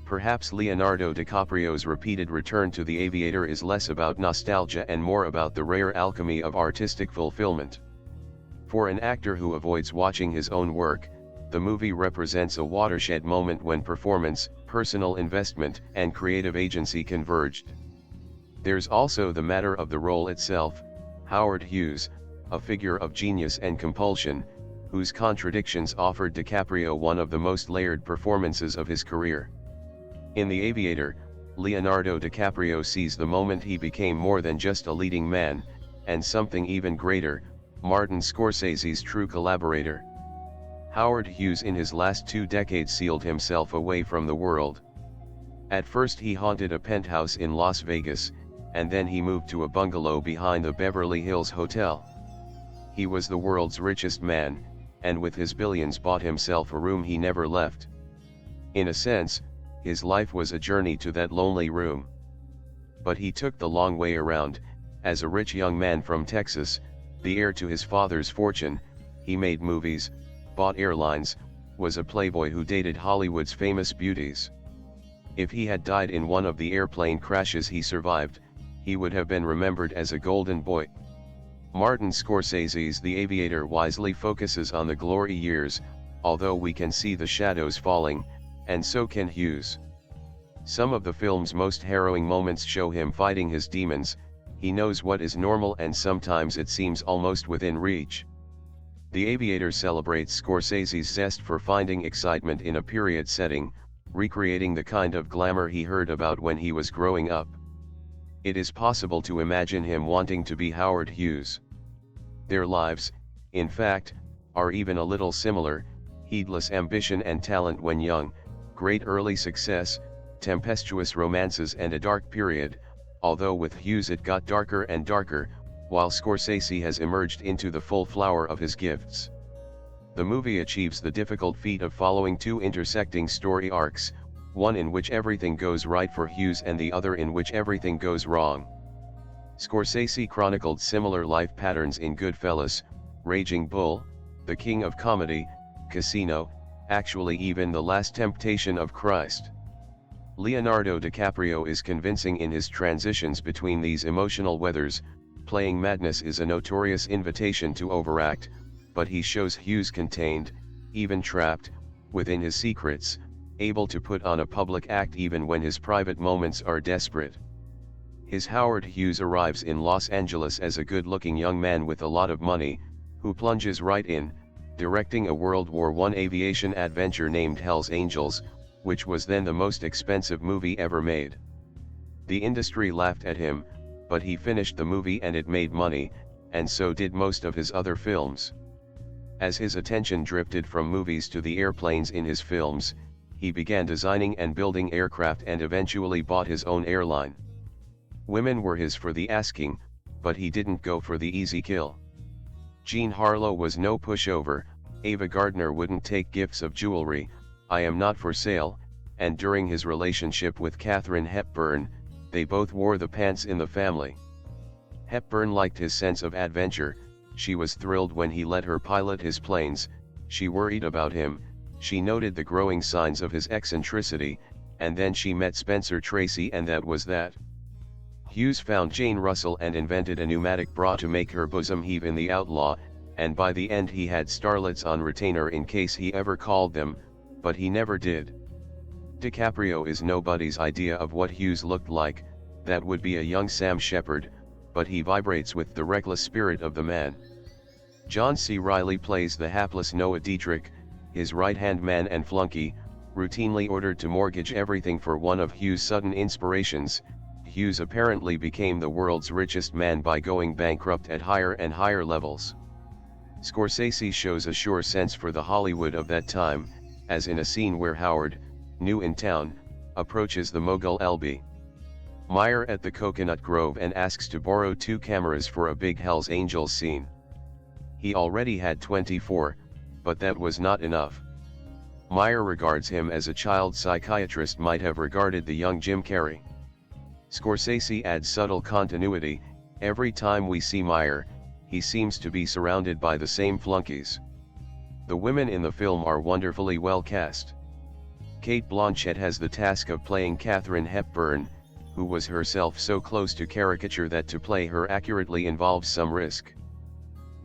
Perhaps Leonardo DiCaprio's repeated return to The Aviator is less about nostalgia and more about the rare alchemy of artistic fulfillment. For an actor who avoids watching his own work, the movie represents a watershed moment when performance, personal investment, and creative agency converged. There's also the matter of the role itself. Howard Hughes, a figure of genius and compulsion, whose contradictions offered DiCaprio one of the most layered performances of his career. In The Aviator, Leonardo DiCaprio sees the moment he became more than just a leading man, and something even greater, Martin Scorsese's true collaborator. Howard Hughes in his last 2 decades sealed himself away from the world. At first he haunted a penthouse in Las Vegas, and then he moved to a bungalow behind the Beverly Hills Hotel. He was the world's richest man, and with his billions bought himself a room he never left. In a sense, his life was a journey to that lonely room. But he took the long way around. As a rich young man from Texas, the heir to his father's fortune, he made movies, bought airlines, was a playboy who dated Hollywood's famous beauties. If he had died in one of the airplane crashes he survived, he would have been remembered as a golden boy. Martin Scorsese's The Aviator wisely focuses on the glory years, although we can see the shadows falling, and so can Hughes. Some of the film's most harrowing moments show him fighting his demons. He knows what is normal and sometimes it seems almost within reach. The Aviator celebrates Scorsese's zest for finding excitement in a period setting, recreating the kind of glamour he heard about when he was growing up. It is possible to imagine him wanting to be Howard Hughes. Their lives, in fact, are even a little similar: heedless ambition and talent when young, great early success, tempestuous romances and a dark period, although with Hughes it got darker and darker, while Scorsese has emerged into the full flower of his gifts. The movie achieves the difficult feat of following two intersecting story arcs, one in which everything goes right for Hughes and the other in which everything goes wrong. Scorsese chronicled similar life patterns in Goodfellas, Raging Bull, The King of Comedy, Casino, actually even The Last Temptation of Christ. Leonardo DiCaprio is convincing in his transitions between these emotional weathers. Playing madness is a notorious invitation to overact, but he shows Hughes contained, even trapped, within his secrets, able to put on a public act even when his private moments are desperate. His Howard Hughes arrives in Los Angeles as a good-looking young man with a lot of money, who plunges right in, directing a World War I aviation adventure named Hell's Angels, which was then the most expensive movie ever made. The industry laughed at him, but he finished the movie and it made money, and so did most of his other films. As his attention drifted from movies to the airplanes in his films, he began designing and building aircraft and eventually bought his own airline. Women were his for the asking, but he didn't go for the easy kill. Jean Harlow was no pushover, Ava Gardner wouldn't take gifts of jewelry, I am not for sale, and during his relationship with Katharine Hepburn, they both wore the pants in the family. Hepburn liked his sense of adventure, she was thrilled when he let her pilot his planes, she worried about him, she noted the growing signs of his eccentricity, and then she met Spencer Tracy and that was that. Hughes found Jane Russell and invented a pneumatic bra to make her bosom heave in The Outlaw, and by the end he had starlets on retainer in case he ever called them, but he never did. DiCaprio is nobody's idea of what Hughes looked like, that would be a young Sam Shepard, but he vibrates with the reckless spirit of the man. John C. Reilly plays the hapless Noah Dietrich, his right-hand man and flunky, routinely ordered to mortgage everything for one of Hughes' sudden inspirations. Hughes apparently became the world's richest man by going bankrupt at higher and higher levels. Scorsese shows a sure sense for the Hollywood of that time, as in a scene where Howard, new in town, approaches the mogul L.B. Meyer at the Coconut Grove and asks to borrow 2 cameras for a big Hell's Angels scene. He already had 24, but that was not enough. Meyer regards him as a child psychiatrist might have regarded the young Jim Carrey. Scorsese adds subtle continuity, every time we see Meyer, he seems to be surrounded by the same flunkies. The women in the film are wonderfully well cast. Cate Blanchett has the task of playing Katharine Hepburn, who was herself so close to caricature that to play her accurately involves some risk.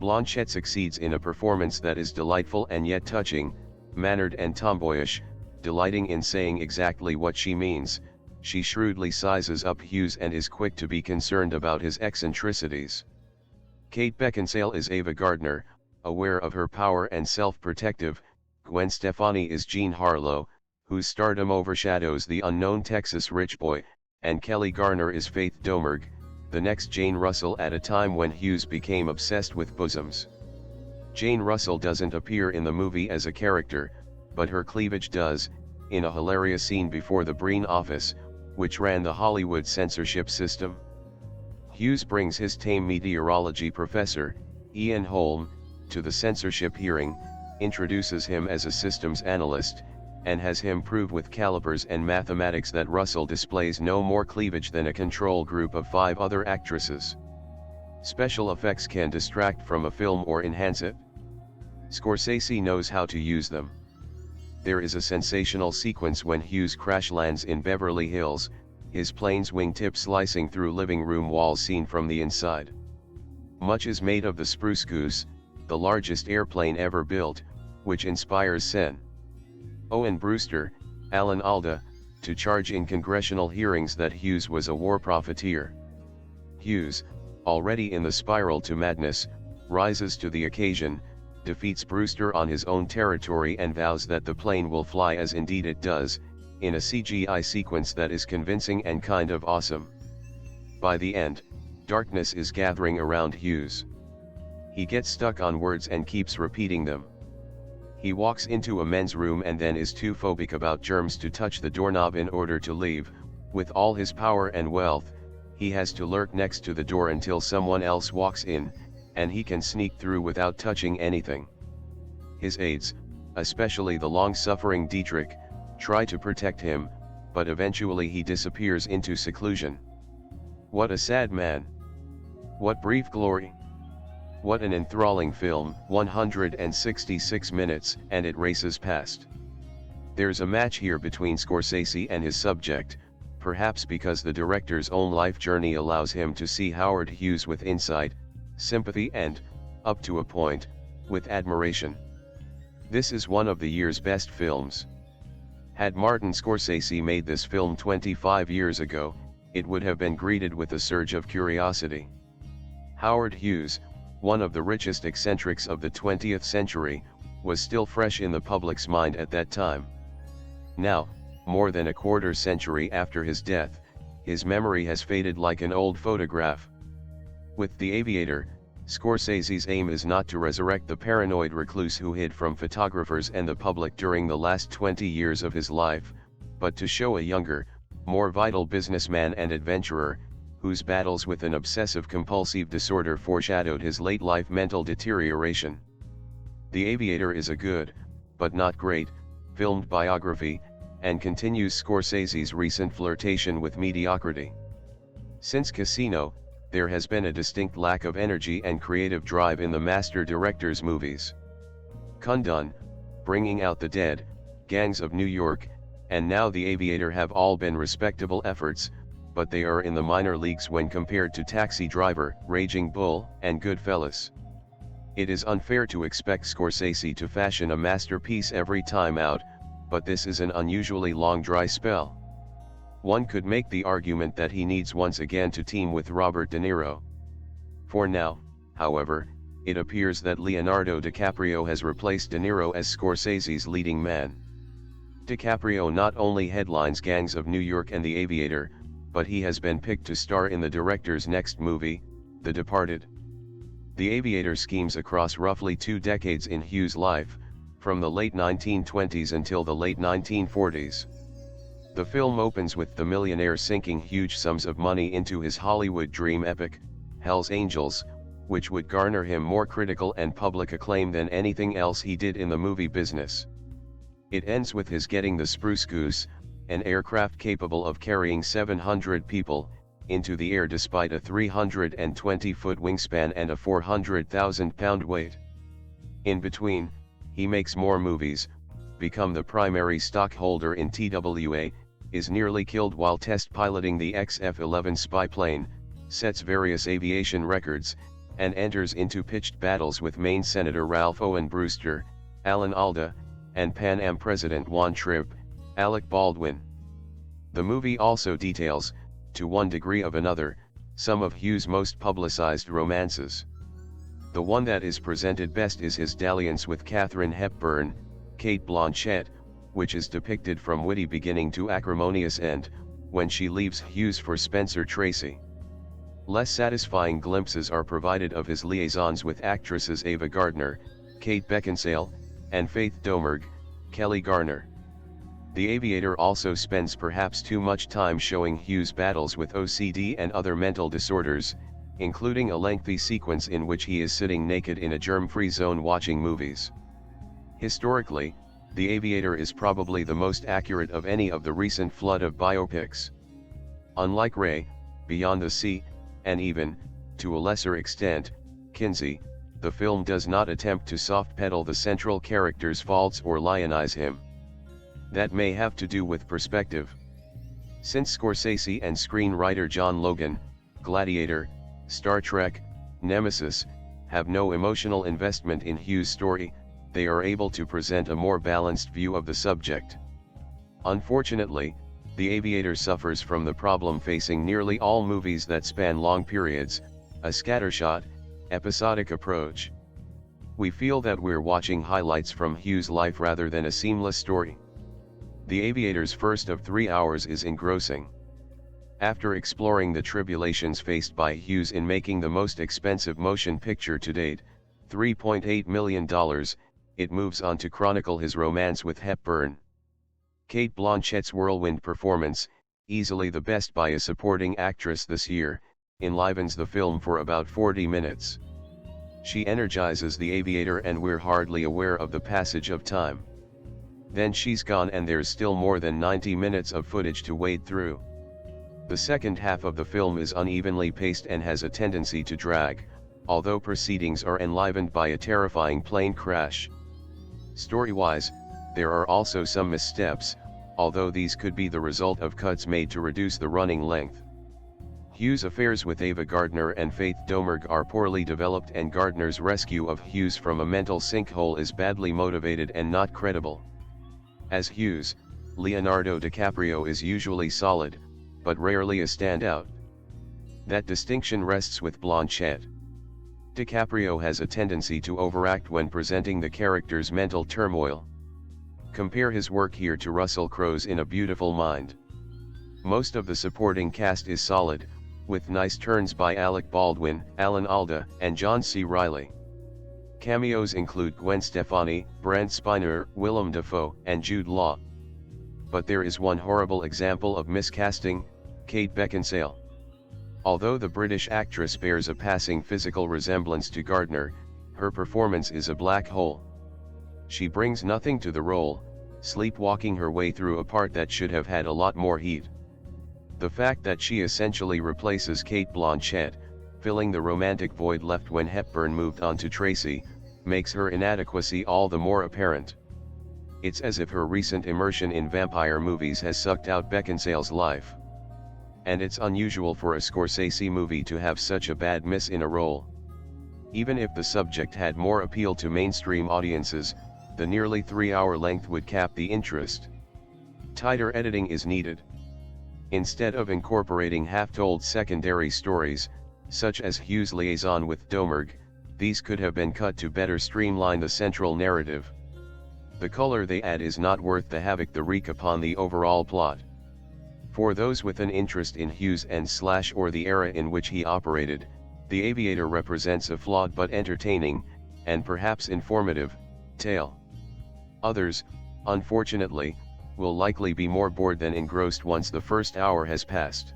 Blanchett succeeds in a performance that is delightful and yet touching, mannered and tomboyish, delighting in saying exactly what she means. She shrewdly sizes up Hughes and is quick to be concerned about his eccentricities. Kate Beckinsale is Ava Gardner, aware of her power and self-protective. Gwen Stefani is Jean Harlow, whose stardom overshadows the unknown Texas rich boy, and Kelly Garner is Faith Domergue, the next Jane Russell at a time when Hughes became obsessed with bosoms. Jane Russell doesn't appear in the movie as a character, but her cleavage does, in a hilarious scene before the Breen office, which ran the Hollywood censorship system. Hughes brings his tame meteorology professor, Ian Holm, to the censorship hearing, introduces him as a systems analyst, and has him prove with calipers and mathematics that Russell displays no more cleavage than a control group of 5 other actresses. Special effects can distract from a film or enhance it. Scorsese knows how to use them. There is a sensational sequence when Hughes crash lands in Beverly Hills, his plane's wingtip slicing through living room walls seen from the inside. Much is made of the Spruce Goose, the largest airplane ever built, which inspires Sen. Owen Brewster, Alan Alda, to charge in congressional hearings that Hughes was a war profiteer. Hughes, already in the spiral to madness, rises to the occasion, defeats Brewster on his own territory and vows that the plane will fly as indeed it does, in a CGI sequence that is convincing and kind of awesome. By the end, darkness is gathering around Hughes. He gets stuck on words and keeps repeating them. He walks into a men's room and then is too phobic about germs to touch the doorknob in order to leave. With all his power and wealth, he has to lurk next to the door until someone else walks in, and he can sneak through without touching anything. His aides, especially the long-suffering Dietrich, try to protect him, but eventually he disappears into seclusion. What a sad man! What brief glory! What an enthralling film, 166 minutes, and it races past. There's a match here between Scorsese and his subject, perhaps because the director's own life journey allows him to see Howard Hughes with insight, sympathy and, up to a point, with admiration. This is one of the year's best films. Had Martin Scorsese made this film 25 years ago, it would have been greeted with a surge of curiosity. Howard Hughes, one of the richest eccentrics of the 20th century, was still fresh in the public's mind at that time. Now, more than a quarter century after his death, his memory has faded like an old photograph. With The Aviator, Scorsese's aim is not to resurrect the paranoid recluse who hid from photographers and the public during the last 20 years of his life, but to show a younger, more vital businessman and adventurer, whose battles with an obsessive-compulsive disorder foreshadowed his late-life mental deterioration. The Aviator is a good, but not great, filmed biography, and continues Scorsese's recent flirtation with mediocrity. Since Casino, there has been a distinct lack of energy and creative drive in the master director's movies. Kundun, Bringing Out the Dead, Gangs of New York, and now The Aviator have all been respectable efforts, but they are in the minor leagues when compared to Taxi Driver, Raging Bull, and Goodfellas. It is unfair to expect Scorsese to fashion a masterpiece every time out, but this is an unusually long dry spell. One could make the argument that he needs once again to team with Robert De Niro. For now, however, it appears that Leonardo DiCaprio has replaced De Niro as Scorsese's leading man. DiCaprio not only headlines Gangs of New York and The Aviator, but he has been picked to star in the director's next movie, The Departed. The Aviator schemes across roughly 2 decades in Hughes' life, from the late 1920s until the late 1940s. The film opens with the millionaire sinking huge sums of money into his Hollywood dream epic, Hell's Angels, which would garner him more critical and public acclaim than anything else he did in the movie business. It ends with his getting the Spruce Goose, an aircraft capable of carrying 700 people, into the air despite a 320-foot wingspan and a 400,000-pound weight. In between, he makes more movies, become the primary stockholder in TWA, is nearly killed while test piloting the XF-11 spy plane, sets various aviation records, and enters into pitched battles with Maine Senator Ralph Owen Brewster, Alan Alda, and Pan Am President Juan Trippe, Alec Baldwin. The movie also details, to one degree or another, some of Hughes' most publicized romances. The one that is presented best is his dalliance with Katharine Hepburn, Cate Blanchett, which is depicted from witty beginning to acrimonious end, when she leaves Hughes for Spencer Tracy. Less satisfying glimpses are provided of his liaisons with actresses Ava Gardner, Kate Beckinsale, and Faith Domergue, Kelly Garner. The Aviator also spends perhaps too much time showing Hughes' battles with OCD and other mental disorders, including a lengthy sequence in which he is sitting naked in a germ-free zone watching movies. Historically, The Aviator is probably the most accurate of any of the recent flood of biopics. Unlike Ray, Beyond the Sea, and even, to a lesser extent, Kinsey, the film does not attempt to soft-pedal the central character's faults or lionize him. That may have to do with perspective. Since Scorsese and screenwriter John Logan, Gladiator, Star Trek, Nemesis, have no emotional investment in Hughes' story, they are able to present a more balanced view of the subject. Unfortunately, The Aviator suffers from the problem facing nearly all movies that span long periods, a scattershot, episodic approach. We feel that we're watching highlights from Hughes' life rather than a seamless story. The Aviator's first of 3 hours is engrossing. After exploring the tribulations faced by Hughes in making the most expensive motion picture to date, $3.8 million, it moves on to chronicle his romance with Hepburn. Cate Blanchett's whirlwind performance, easily the best by a supporting actress this year, enlivens the film for about 40 minutes. She energizes the Aviator and we're hardly aware of the passage of time. Then she's gone and there's still more than 90 minutes of footage to wade through. The second half of the film is unevenly paced and has a tendency to drag, although proceedings are enlivened by a terrifying plane crash. Story-wise, there are also some missteps, although these could be the result of cuts made to reduce the running length. Hughes' affairs with Ava Gardner and Faith Domergue are poorly developed, and Gardner's rescue of Hughes from a mental sinkhole is badly motivated and not credible. As Hughes, Leonardo DiCaprio is usually solid, but rarely a standout. That distinction rests with Blanchett. DiCaprio has a tendency to overact when presenting the character's mental turmoil. Compare his work here to Russell Crowe's In a Beautiful Mind. Most of the supporting cast is solid, with nice turns by Alec Baldwin, Alan Alda, and John C. Reilly. Cameos include Gwen Stefani, Brent Spiner, Willem Dafoe, and Jude Law. But there is one horrible example of miscasting: Cate Beckinsale. Although the British actress bears a passing physical resemblance to Gardner, her performance is a black hole. She brings nothing to the role, sleepwalking her way through a part that should have had a lot more heat. The fact that she essentially replaces Cate Blanchett, filling the romantic void left when Hepburn moved on to Tracy, makes her inadequacy all the more apparent. It's as if her recent immersion in vampire movies has sucked out Beckinsale's life. And it's unusual for a Scorsese movie to have such a bad miss in a role. Even if the subject had more appeal to mainstream audiences, the nearly 3-hour length would cap the interest. Tighter editing is needed. Instead of incorporating half-told secondary stories, such as Hughes' liaison with Domergue, these could have been cut to better streamline the central narrative. The color they add is not worth the havoc they wreak upon the overall plot. For those with an interest in Hughes and Slash or the era in which he operated, The Aviator represents a flawed but entertaining, and perhaps informative, tale. Others, unfortunately, will likely be more bored than engrossed once the first hour has passed.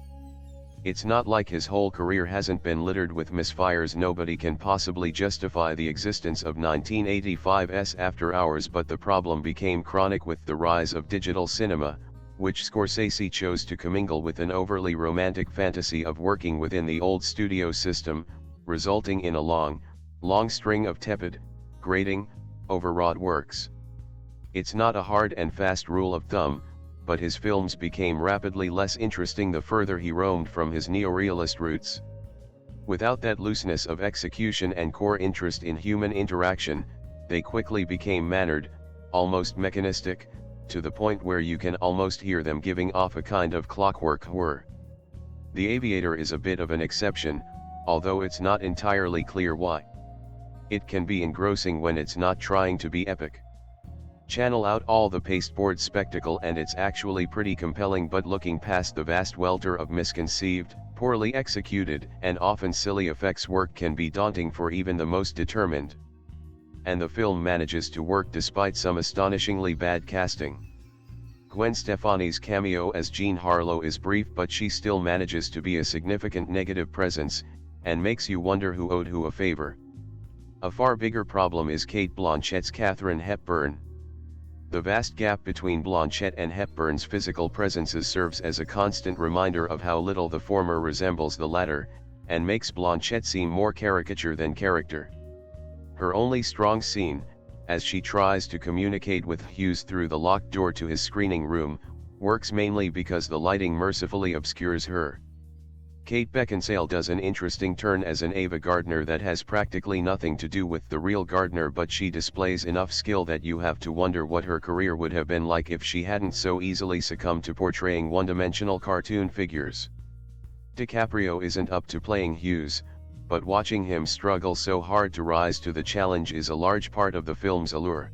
It's not like his whole career hasn't been littered with misfires. Nobody can possibly justify the existence of 1985's After Hours, but the problem became chronic with the rise of digital cinema, which Scorsese chose to commingle with an overly romantic fantasy of working within the old studio system, resulting in a long string of tepid, grating, overwrought works. It's not a hard and fast rule of thumb, but his films became rapidly less interesting the further he roamed from his neorealist roots. Without that looseness of execution and core interest in human interaction, they quickly became mannered, almost mechanistic, to the point where you can almost hear them giving off a kind of clockwork whir. The Aviator is a bit of an exception, although it's not entirely clear why. It can be engrossing when it's not trying to be epic. Channel out all the pasteboard spectacle and it's actually pretty compelling, but looking past the vast welter of misconceived, poorly executed, and often silly effects work can be daunting for even the most determined. And the film manages to work despite some astonishingly bad casting. Gwen Stefani's cameo as Jean Harlow is brief, but she still manages to be a significant negative presence, and makes you wonder who owed who a favor. A far bigger problem is Cate Blanchett's Katharine Hepburn. The vast gap between Blanchett and Hepburn's physical presences serves as a constant reminder of how little the former resembles the latter, and makes Blanchett seem more caricature than character. Her only strong scene, as she tries to communicate with Hughes through the locked door to his screening room, works mainly because the lighting mercifully obscures her. Cate Beckinsale does an interesting turn as an Ava Gardner that has practically nothing to do with the real Gardner, but she displays enough skill that you have to wonder what her career would have been like if she hadn't so easily succumbed to portraying one-dimensional cartoon figures. DiCaprio isn't up to playing Hughes, but watching him struggle so hard to rise to the challenge is a large part of the film's allure.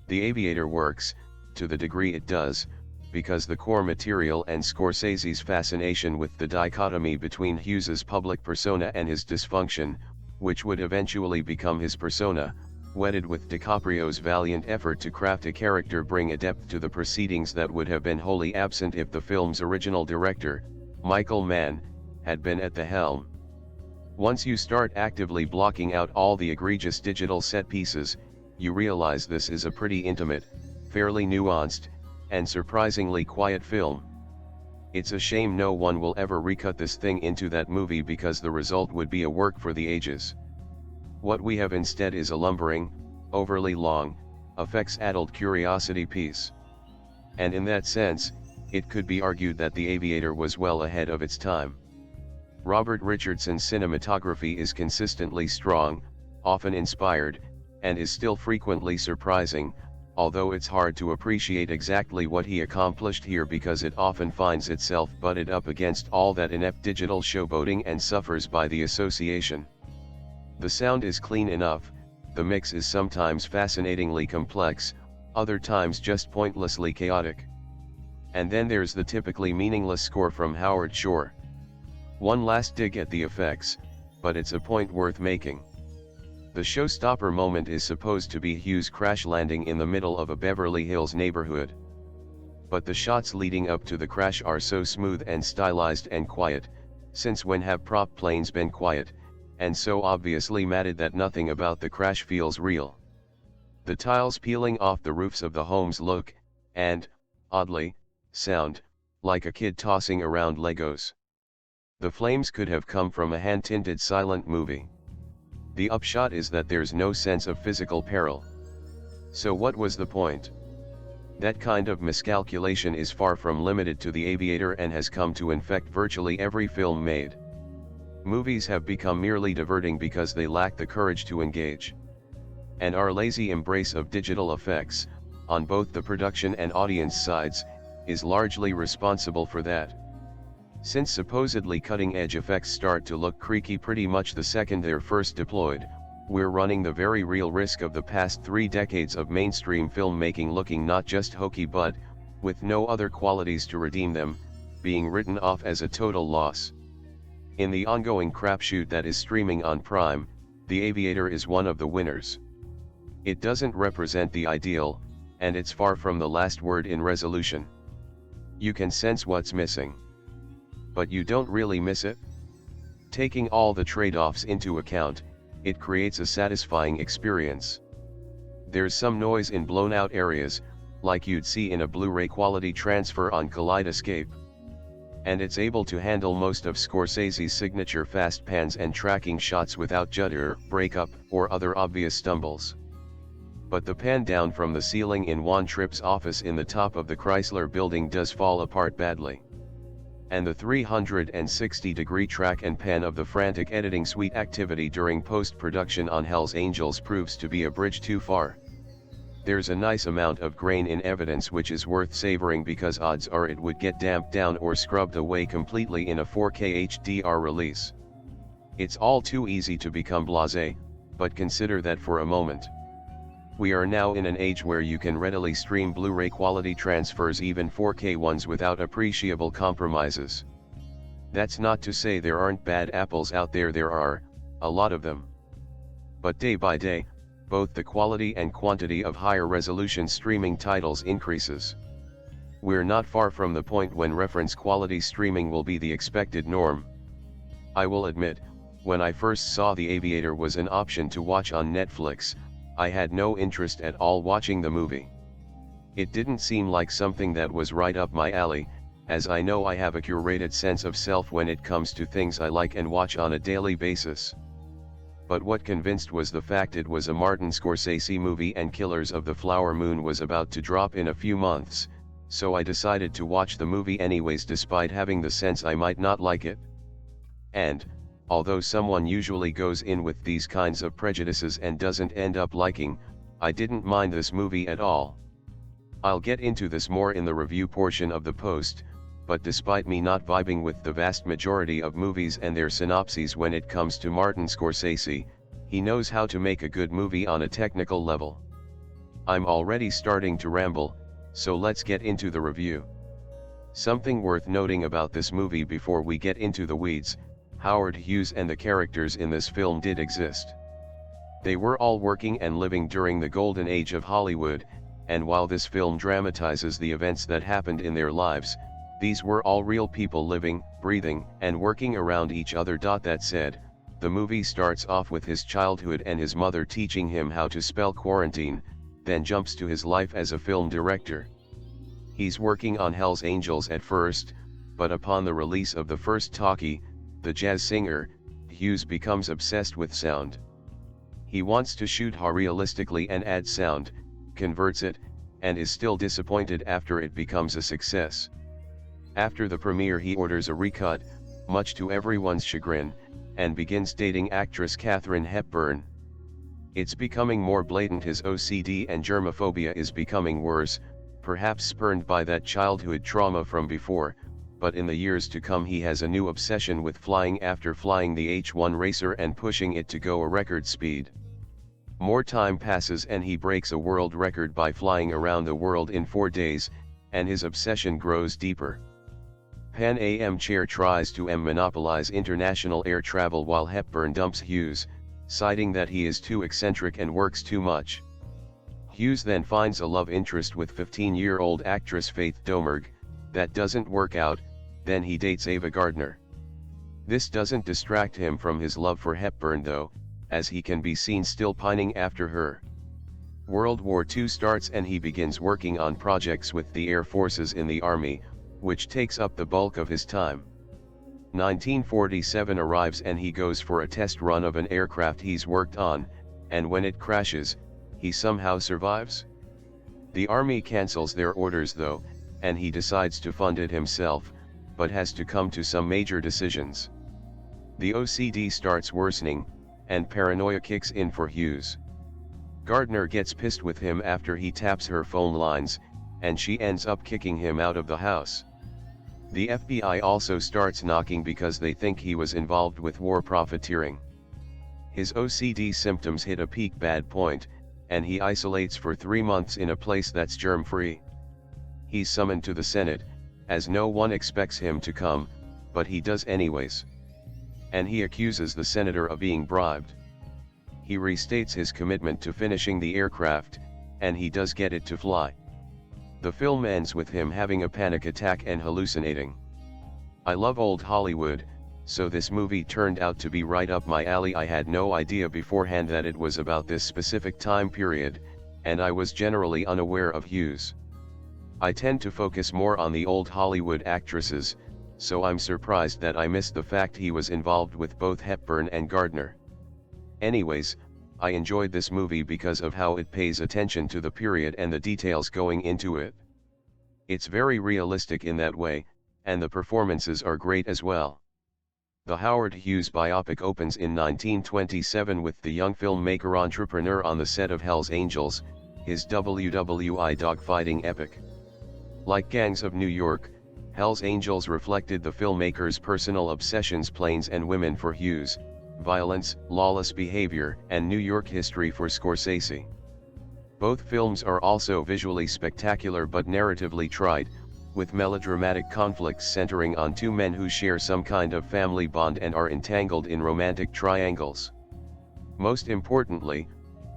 The Aviator works, to the degree it does, because the core material and Scorsese's fascination with the dichotomy between Hughes's public persona and his dysfunction, which would eventually become his persona, wedded with DiCaprio's valiant effort to craft a character, bring a depth to the proceedings that would have been wholly absent if the film's original director, Michael Mann, had been at the helm. Once you start actively blocking out all the egregious digital set pieces, you realize this is a pretty intimate, fairly nuanced, and surprisingly quiet film. It's a shame no one will ever recut this thing into that movie because the result would be a work for the ages. What we have instead is a lumbering, overly long, effects-addled curiosity piece. And in that sense, it could be argued that The Aviator was well ahead of its time. Robert Richardson's cinematography is consistently strong, often inspired, and is still frequently surprising, although it's hard to appreciate exactly what he accomplished here because it often finds itself butted up against all that inept digital showboating and suffers by the association. The sound is clean enough, the mix is sometimes fascinatingly complex, other times just pointlessly chaotic. And then there's the typically meaningless score from Howard Shore. One last dig at the effects, but it's a point worth making. The showstopper moment is supposed to be Hughes crash landing in the middle of a Beverly Hills neighborhood. But the shots leading up to the crash are so smooth and stylized and quiet, since when have prop planes been quiet, and so obviously matted that nothing about the crash feels real. The tiles peeling off the roofs of the homes look, and, oddly, sound, like a kid tossing around Legos. The flames could have come from a hand-tinted silent movie. The upshot is that there's no sense of physical peril. So what was the point? That kind of miscalculation is far from limited to The Aviator and has come to infect virtually every film made. Movies have become merely diverting because they lack the courage to engage. And our lazy embrace of digital effects, on both the production and audience sides, is largely responsible for that. Since supposedly cutting-edge effects start to look creaky pretty much the second they're first deployed, we're running the very real risk of the past 3 decades of mainstream filmmaking looking not just hokey but, with no other qualities to redeem them, being written off as a total loss. In the ongoing crapshoot that is streaming on Prime, The Aviator is one of the winners. It doesn't represent the ideal, and it's far from the last word in resolution. You can sense what's missing. But you don't really miss it? Taking all the trade-offs into account, it creates a satisfying experience. There's some noise in blown-out areas, like you'd see in a Blu-ray quality transfer on Kaleidoscape. And it's able to handle most of Scorsese's signature fast pans and tracking shots without judder, breakup, or other obvious stumbles. But the pan down from the ceiling in Juan Tripp's office in the top of the Chrysler building does fall apart badly. And the 360-degree track and pan of the frantic editing suite activity during post-production on Hell's Angels proves to be a bridge too far. There's a nice amount of grain in evidence which is worth savoring because odds are it would get damped down or scrubbed away completely in a 4K HDR release. It's all too easy to become blasé, but consider that for a moment. We are now in an age where you can readily stream Blu-ray quality transfers, even 4K ones, without appreciable compromises. That's not to say there aren't bad apples out there, there are, a lot of them. But day by day, both the quality and quantity of higher resolution streaming titles increases. We're not far from the point when reference quality streaming will be the expected norm. I will admit, when I first saw The Aviator was an option to watch on Netflix, I had no interest at all watching the movie. It didn't seem like something that was right up my alley, as I know I have a curated sense of self when it comes to things I like and watch on a daily basis. But what convinced was the fact it was a Martin Scorsese movie and Killers of the Flower Moon was about to drop in a few months, so I decided to watch the movie anyways despite having the sense I might not like it. And, although someone usually goes in with these kinds of prejudices and doesn't end up liking, I didn't mind this movie at all. I'll get into this more in the review portion of the post, but despite me not vibing with the vast majority of movies and their synopses when it comes to Martin Scorsese, he knows how to make a good movie on a technical level. I'm already starting to ramble, so let's get into the review. Something worth noting about this movie before we get into the weeds: Howard Hughes and the characters in this film did exist. They were all working and living during the golden age of Hollywood, and while this film dramatizes the events that happened in their lives, these were all real people living, breathing, and working around each other. That said, The movie starts off with his childhood and his mother teaching him how to spell quarantine, then jumps to his life as a film director. He's working on Hell's Angels at first, but upon the release of the first talkie, The Jazz Singer, Hughes becomes obsessed with sound. He wants to shoot how realistically and add sound, converts it, and is still disappointed after it becomes a success. After the premiere he orders a recut, much to everyone's chagrin, and begins dating actress Katharine Hepburn. It's becoming more blatant, his OCD and germophobia is becoming worse, perhaps spurned by that childhood trauma from before, but in the years to come he has a new obsession with flying after flying the H-1 racer and pushing it to go a record speed. More time passes and he breaks a world record by flying around the world in 4 days, and his obsession grows deeper. Pan Am chair tries to monopolize international air travel while Hepburn dumps Hughes, citing that he is too eccentric and works too much. Hughes then finds a love interest with 15-year-old actress Faith Domergue. That doesn't work out, then he dates Ava Gardner. This doesn't distract him from his love for Hepburn though, as he can be seen still pining after her. World War II starts and he begins working on projects with the Air Forces in the Army, which takes up the bulk of his time. 1947 arrives and he goes for a test run of an aircraft he's worked on, and when it crashes, he somehow survives. The Army cancels their orders though, and he decides to fund it himself, but has to come to some major decisions. The OCD starts worsening, and paranoia kicks in for Hughes. Gardner gets pissed with him after he taps her phone lines, and she ends up kicking him out of the house. The FBI also starts knocking because they think he was involved with war profiteering. His OCD symptoms hit a peak bad point, and he isolates for 3 months in a place that's germ-free. He's summoned to the Senate, as no one expects him to come, but he does anyways. And he accuses the senator of being bribed. He restates his commitment to finishing the aircraft, and he does get it to fly. The film ends with him having a panic attack and hallucinating. I love old Hollywood, so this movie turned out to be right up my alley. I had no idea beforehand that it was about this specific time period, and I was generally unaware of Hughes. I tend to focus more on the old Hollywood actresses, so I'm surprised that I missed the fact he was involved with both Hepburn and Gardner. Anyways, I enjoyed this movie because of how it pays attention to the period and the details going into it. It's very realistic in that way, and the performances are great as well. The Howard Hughes biopic opens in 1927 with the young filmmaker entrepreneur on the set of Hell's Angels, his WWI dogfighting epic. Like Gangs of New York, Hell's Angels reflected the filmmaker's personal obsessions, planes and women for Hughes, violence, lawless behavior, and New York history for Scorsese. Both films are also visually spectacular but narratively trite, with melodramatic conflicts centering on two men who share some kind of family bond and are entangled in romantic triangles. Most importantly,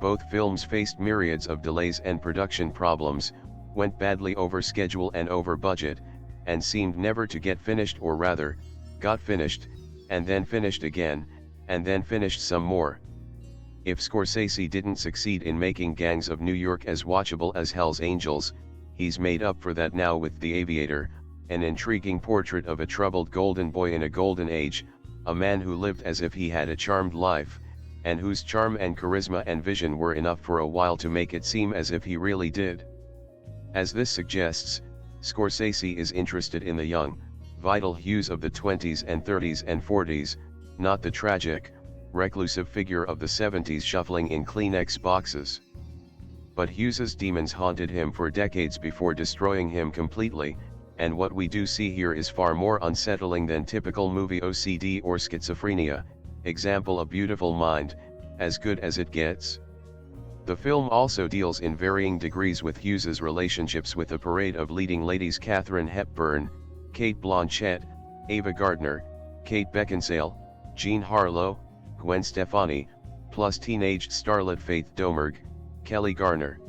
both films faced myriads of delays and production problems, went badly over schedule and over budget, and seemed never to get finished, or rather, got finished, and then finished again, and then finished some more. If Scorsese didn't succeed in making Gangs of New York as watchable as Hell's Angels, he's made up for that now with The Aviator, an intriguing portrait of a troubled golden boy in a golden age, a man who lived as if he had a charmed life, and whose charm and charisma and vision were enough for a while to make it seem as if he really did. As this suggests, Scorsese is interested in the young, vital Hughes of the 20s and 30s and 40s, not the tragic, reclusive figure of the 70s shuffling in Kleenex boxes. But Hughes's demons haunted him for decades before destroying him completely, and what we do see here is far more unsettling than typical movie OCD or schizophrenia. Example: A Beautiful Mind, as good as it gets. The film also deals in varying degrees with Hughes's relationships with a parade of leading ladies: Katharine Hepburn, Cate Blanchett, Ava Gardner, Kate Beckinsale, Jean Harlow, Gwen Stefani, plus teenaged starlet Faith Domergue, Kelly Garner.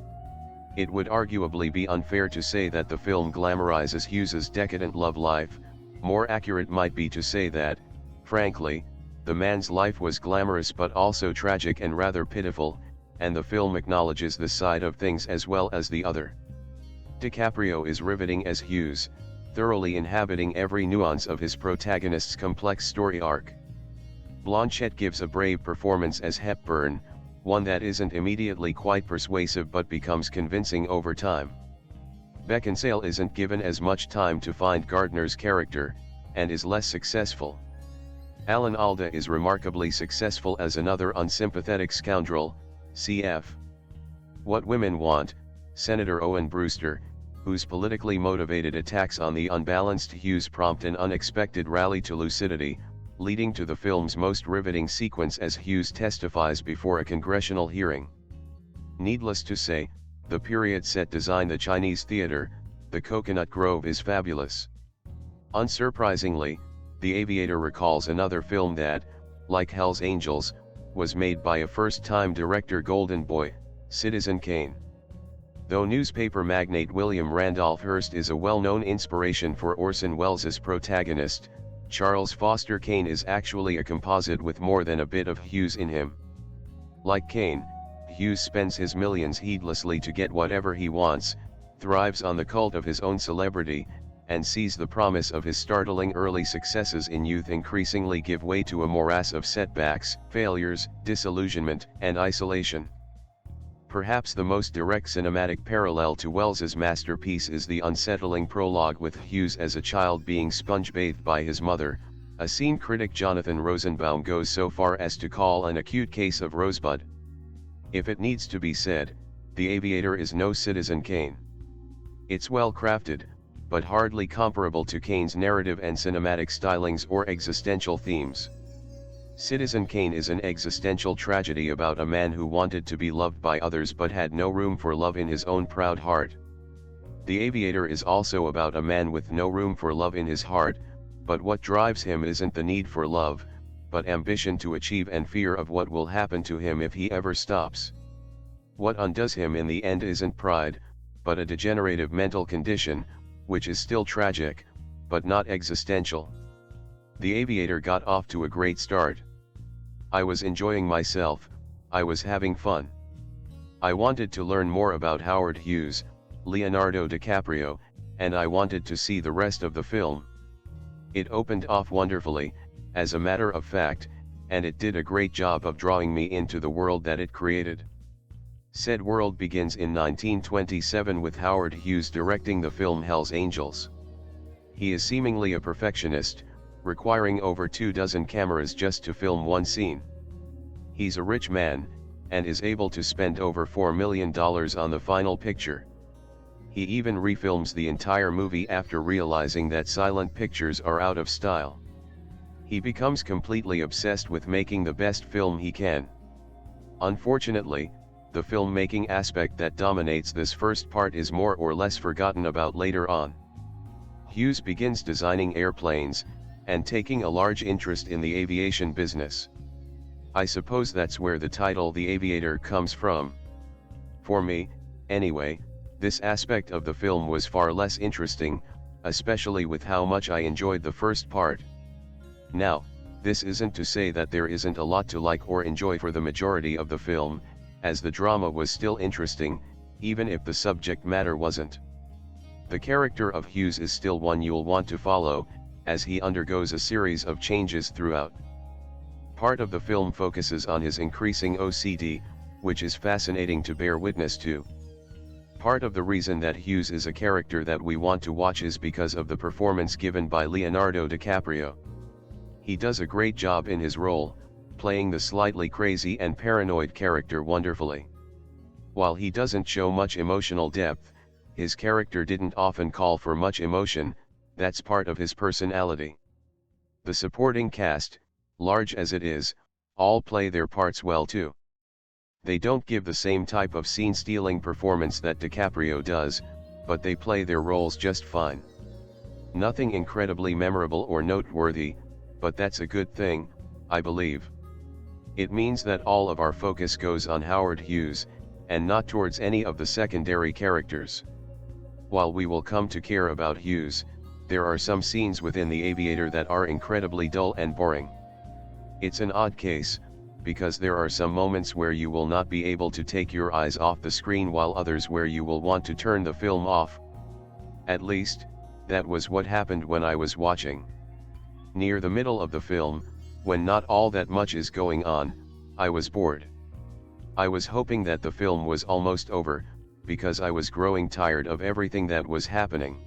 It would arguably be unfair to say that the film glamorizes Hughes's decadent love life. More accurate might be to say that, frankly, The man's life was glamorous but also tragic and rather pitiful, and the film acknowledges this side of things as well as the other. DiCaprio is riveting as Hughes, thoroughly inhabiting every nuance of his protagonist's complex story arc. Blanchett gives a brave performance as Hepburn, one that isn't immediately quite persuasive but becomes convincing over time. Beckinsale isn't given as much time to find Gardner's character, and is less successful. Alan Alda is remarkably successful as another unsympathetic scoundrel, cf. What Women Want, Senator Owen Brewster, whose politically motivated attacks on the unbalanced Hughes prompt an unexpected rally to lucidity, leading to the film's most riveting sequence as Hughes testifies before a congressional hearing. Needless to say, the period set design, the Chinese theater, the Coconut Grove, is fabulous. Unsurprisingly, The Aviator recalls another film that, like Hell's Angels, was made by a first-time director golden boy, Citizen Kane. Though newspaper magnate William Randolph Hearst is a well-known inspiration for Orson Welles' protagonist, Charles Foster Kane is actually a composite with more than a bit of Hughes in him. Like Kane, Hughes spends his millions heedlessly to get whatever he wants, thrives on the cult of his own celebrity, and sees the promise of his startling early successes in youth increasingly give way to a morass of setbacks, failures, disillusionment, and isolation. Perhaps the most direct cinematic parallel to Welles's masterpiece is the unsettling prologue with Hughes as a child being sponge-bathed by his mother, a scene critic Jonathan Rosenbaum goes so far as to call an acute case of rosebud. If it needs to be said, The Aviator is no Citizen Kane. It's well crafted, but hardly comparable to Kane's narrative and cinematic stylings or existential themes. Citizen Kane is an existential tragedy about a man who wanted to be loved by others but had no room for love in his own proud heart. The Aviator is also about a man with no room for love in his heart, but what drives him isn't the need for love, but ambition to achieve and fear of what will happen to him if he ever stops. What undoes him in the end isn't pride, but a degenerative mental condition, which is still tragic, but not existential. The Aviator got off to a great start. I was enjoying myself, I was having fun. I wanted to learn more about Howard Hughes, Leonardo DiCaprio, and I wanted to see the rest of the film. It opened off wonderfully, as a matter of fact, and it did a great job of drawing me into the world that it created. Said world begins in 1927 with Howard Hughes directing the film Hell's Angels. He is seemingly a perfectionist, requiring over 24 cameras just to film one scene. He's a rich man, and is able to spend over $4 million on the final picture. He even refilms the entire movie after realizing that silent pictures are out of style. He becomes completely obsessed with making the best film he can. Unfortunately, the filmmaking aspect that dominates this first part is more or less forgotten about later on. Hughes begins designing airplanes, and taking a large interest in the aviation business. I suppose that's where the title The Aviator comes from. For me, anyway, this aspect of the film was far less interesting, especially with how much I enjoyed the first part. Now, this isn't to say that there isn't a lot to like or enjoy for the majority of the film, as the drama was still interesting, even if the subject matter wasn't. The character of Hughes is still one you'll want to follow, as he undergoes a series of changes throughout. Part of the film focuses on his increasing OCD, which is fascinating to bear witness to. Part of the reason that Hughes is a character that we want to watch is because of the performance given by Leonardo DiCaprio. He does a great job in his role, playing the slightly crazy and paranoid character wonderfully. While he doesn't show much emotional depth, his character didn't often call for much emotion, that's part of his personality. The supporting cast, large as it is, all play their parts well too. They don't give the same type of scene-stealing performance that DiCaprio does, but they play their roles just fine. Nothing incredibly memorable or noteworthy, but that's a good thing, I believe. It means that all of our focus goes on Howard Hughes, and not towards any of the secondary characters. While we will come to care about Hughes, there are some scenes within The Aviator that are incredibly dull and boring. It's an odd case, because there are some moments where you will not be able to take your eyes off the screen while others where you will want to turn the film off. At least, that was what happened when I was watching. Near the middle of the film, when not all that much is going on, I was bored. I was hoping that the film was almost over, because I was growing tired of everything that was happening.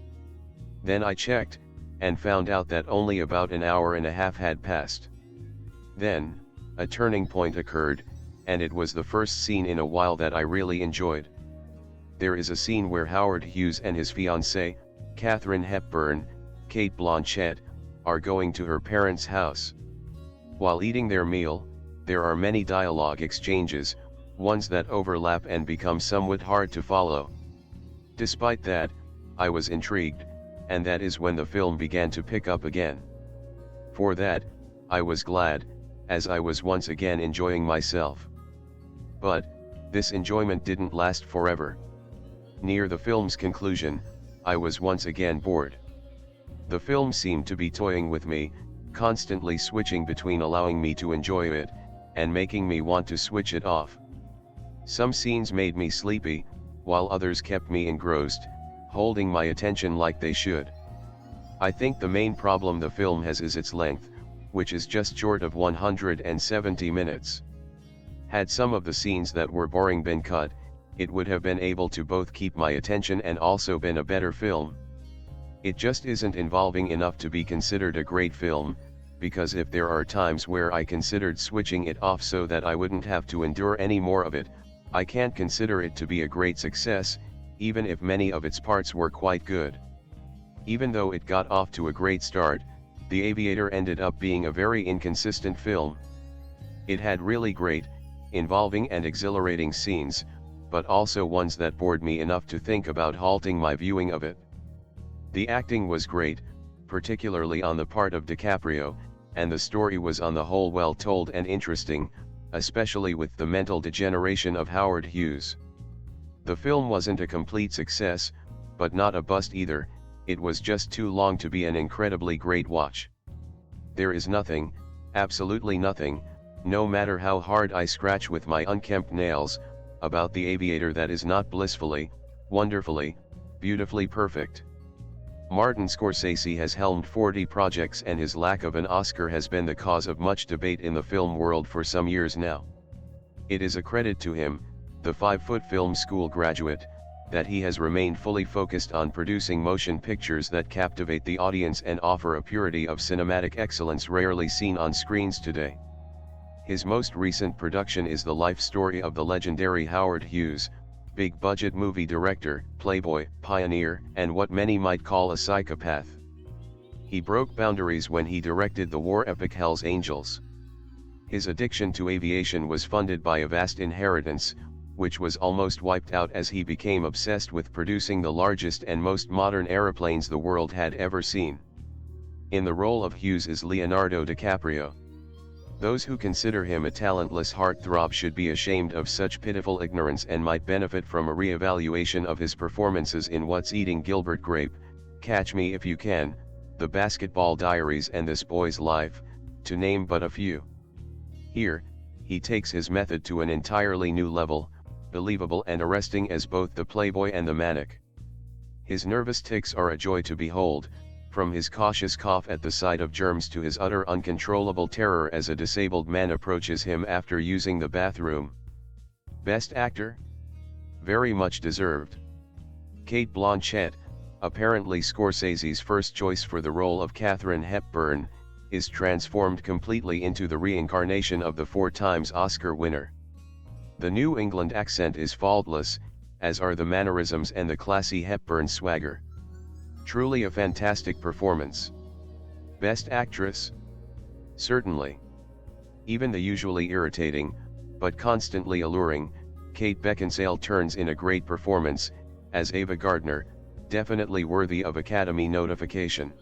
Then I checked, and found out that only about an hour and a half had passed. Then, a turning point occurred, and it was the first scene in a while that I really enjoyed. There is a scene where Howard Hughes and his fiancée, Katharine Hepburn, Cate Blanchett, are going to her parents' house. While eating their meal, there are many dialogue exchanges, ones that overlap and become somewhat hard to follow. Despite that, I was intrigued, and that is when the film began to pick up again. For that, I was glad, as I was once again enjoying myself. But, this enjoyment didn't last forever. Near the film's conclusion, I was once again bored. The film seemed to be toying with me, constantly switching between allowing me to enjoy it, and making me want to switch it off. Some scenes made me sleepy, while others kept me engrossed, holding my attention like they should. I think the main problem the film has is its length, which is just short of 170 minutes. Had some of the scenes that were boring been cut, it would have been able to both keep my attention and also been a better film. It just isn't involving enough to be considered a great film, because if there are times where I considered switching it off so that I wouldn't have to endure any more of it, I can't consider it to be a great success, even if many of its parts were quite good. Even though it got off to a great start, The Aviator ended up being a very inconsistent film. It had really great, involving and exhilarating scenes, but also ones that bored me enough to think about halting my viewing of it. The acting was great, particularly on the part of DiCaprio, and the story was on the whole well told and interesting, especially with the mental degeneration of Howard Hughes. The film wasn't a complete success, but not a bust either. It was just too long to be an incredibly great watch. There is nothing, absolutely nothing, no matter how hard I scratch with my unkempt nails, about The Aviator that is not blissfully, wonderfully, beautifully perfect. Martin Scorsese has helmed 40 projects, and his lack of an Oscar has been the cause of much debate in the film world for some years now. It is a credit to him, the 5-foot film school graduate, that he has remained fully focused on producing motion pictures that captivate the audience and offer a purity of cinematic excellence rarely seen on screens today. His most recent production is the life story of the legendary Howard Hughes, big-budget movie director, playboy, pioneer, and what many might call a psychopath. He broke boundaries when he directed the war epic Hell's Angels. His addiction to aviation was funded by a vast inheritance, which was almost wiped out as he became obsessed with producing the largest and most modern aeroplanes the world had ever seen. In the role of Hughes is Leonardo DiCaprio. Those who consider him a talentless heartthrob should be ashamed of such pitiful ignorance and might benefit from a re-evaluation of his performances in What's Eating Gilbert Grape, Catch Me If You Can, The Basketball Diaries and This Boy's Life, to name but a few. Here, he takes his method to an entirely new level, believable and arresting as both the playboy and the manic. His nervous tics are a joy to behold, from his cautious cough at the sight of germs to his utter uncontrollable terror as a disabled man approaches him after using the bathroom. Best Actor? Very much deserved. Cate Blanchett, apparently Scorsese's first choice for the role of Katharine Hepburn, is transformed completely into the reincarnation of the 4-times Oscar winner. The New England accent is faultless, as are the mannerisms and the classy Hepburn swagger. Truly a fantastic performance. Best Actress? Certainly. Even the usually irritating, but constantly alluring, Kate Beckinsale turns in a great performance, as Ava Gardner, definitely worthy of Academy notification.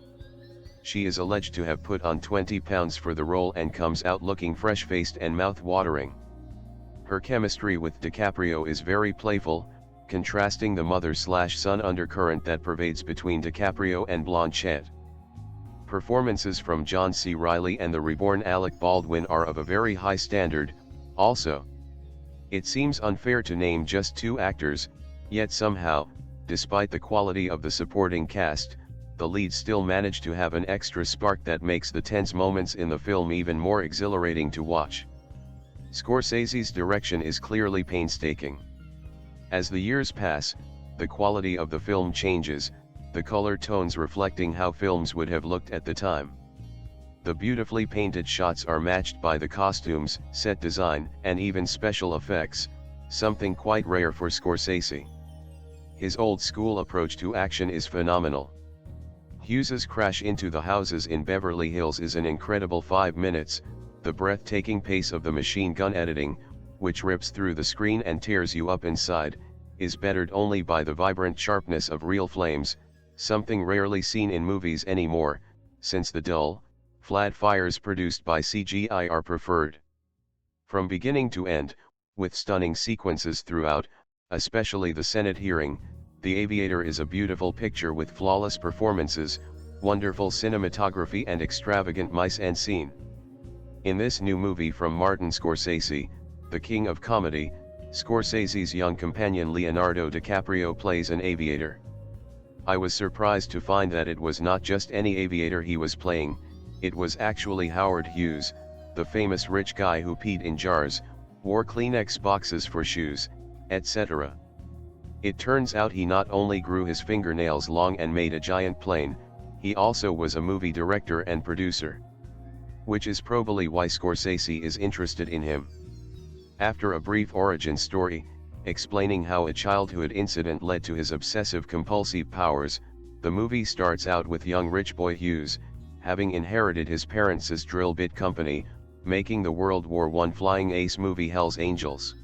She is alleged to have put on 20 pounds for the role and comes out looking fresh-faced and mouth-watering. Her chemistry with DiCaprio is very playful, contrasting the mother-slash-son undercurrent that pervades between DiCaprio and Blanchett. performances from John C. Reilly and the reborn Alec Baldwin are of a very high standard, also. It seems unfair to name just 2 actors, yet somehow, despite the quality of the supporting cast, the leads still manage to have an extra spark that makes the tense moments in the film even more exhilarating to watch. Scorsese's direction is clearly painstaking. As the years pass, the quality of the film changes, the color tones reflecting how films would have looked at the time. The beautifully painted shots are matched by the costumes, set design, and even special effects, something quite rare for Scorsese. His old-school approach to action is phenomenal. Hughes's crash into the houses in Beverly Hills is an incredible 5 minutes, the breathtaking pace of the machine gun editing, which rips through the screen and tears you up inside, is bettered only by the vibrant sharpness of real flames, something rarely seen in movies anymore, since the dull, flat fires produced by CGI are preferred. From beginning to end, with stunning sequences throughout, especially the Senate hearing, The Aviator is a beautiful picture with flawless performances, wonderful cinematography and extravagant mise-en-scene. In this new movie from Martin Scorsese, the king of comedy, Scorsese's young companion Leonardo DiCaprio plays an aviator. I was surprised to find that it was not just any aviator he was playing, it was actually Howard Hughes, the famous rich guy who peed in jars, wore Kleenex boxes for shoes, etc. It turns out he not only grew his fingernails long and made a giant plane, he also was a movie director and producer. Which is probably why Scorsese is interested in him. After a brief origin story, explaining how a childhood incident led to his obsessive-compulsive powers, the movie starts out with young rich boy Hughes, having inherited his parents' drill bit company, making the World War I flying ace movie Hell's Angels.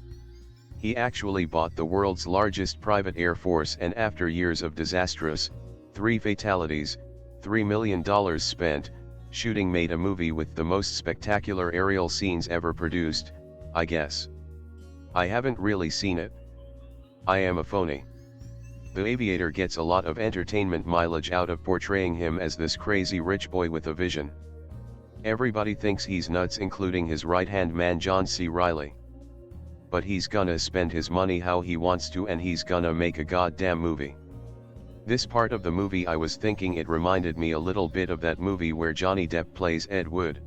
He actually bought the world's largest private air force, and after years of disastrous, 3 fatalities, $3 million spent, shooting made a movie with the most spectacular aerial scenes ever produced, I guess. I haven't really seen it. I am a phony. The Aviator gets a lot of entertainment mileage out of portraying him as this crazy rich boy with a vision. Everybody thinks he's nuts, including his right-hand man John C. Reilly. But he's gonna spend his money how he wants to, and he's gonna make a goddamn movie. This part of the movie, I was thinking it reminded me a little bit of that movie where Johnny Depp plays Ed Wood.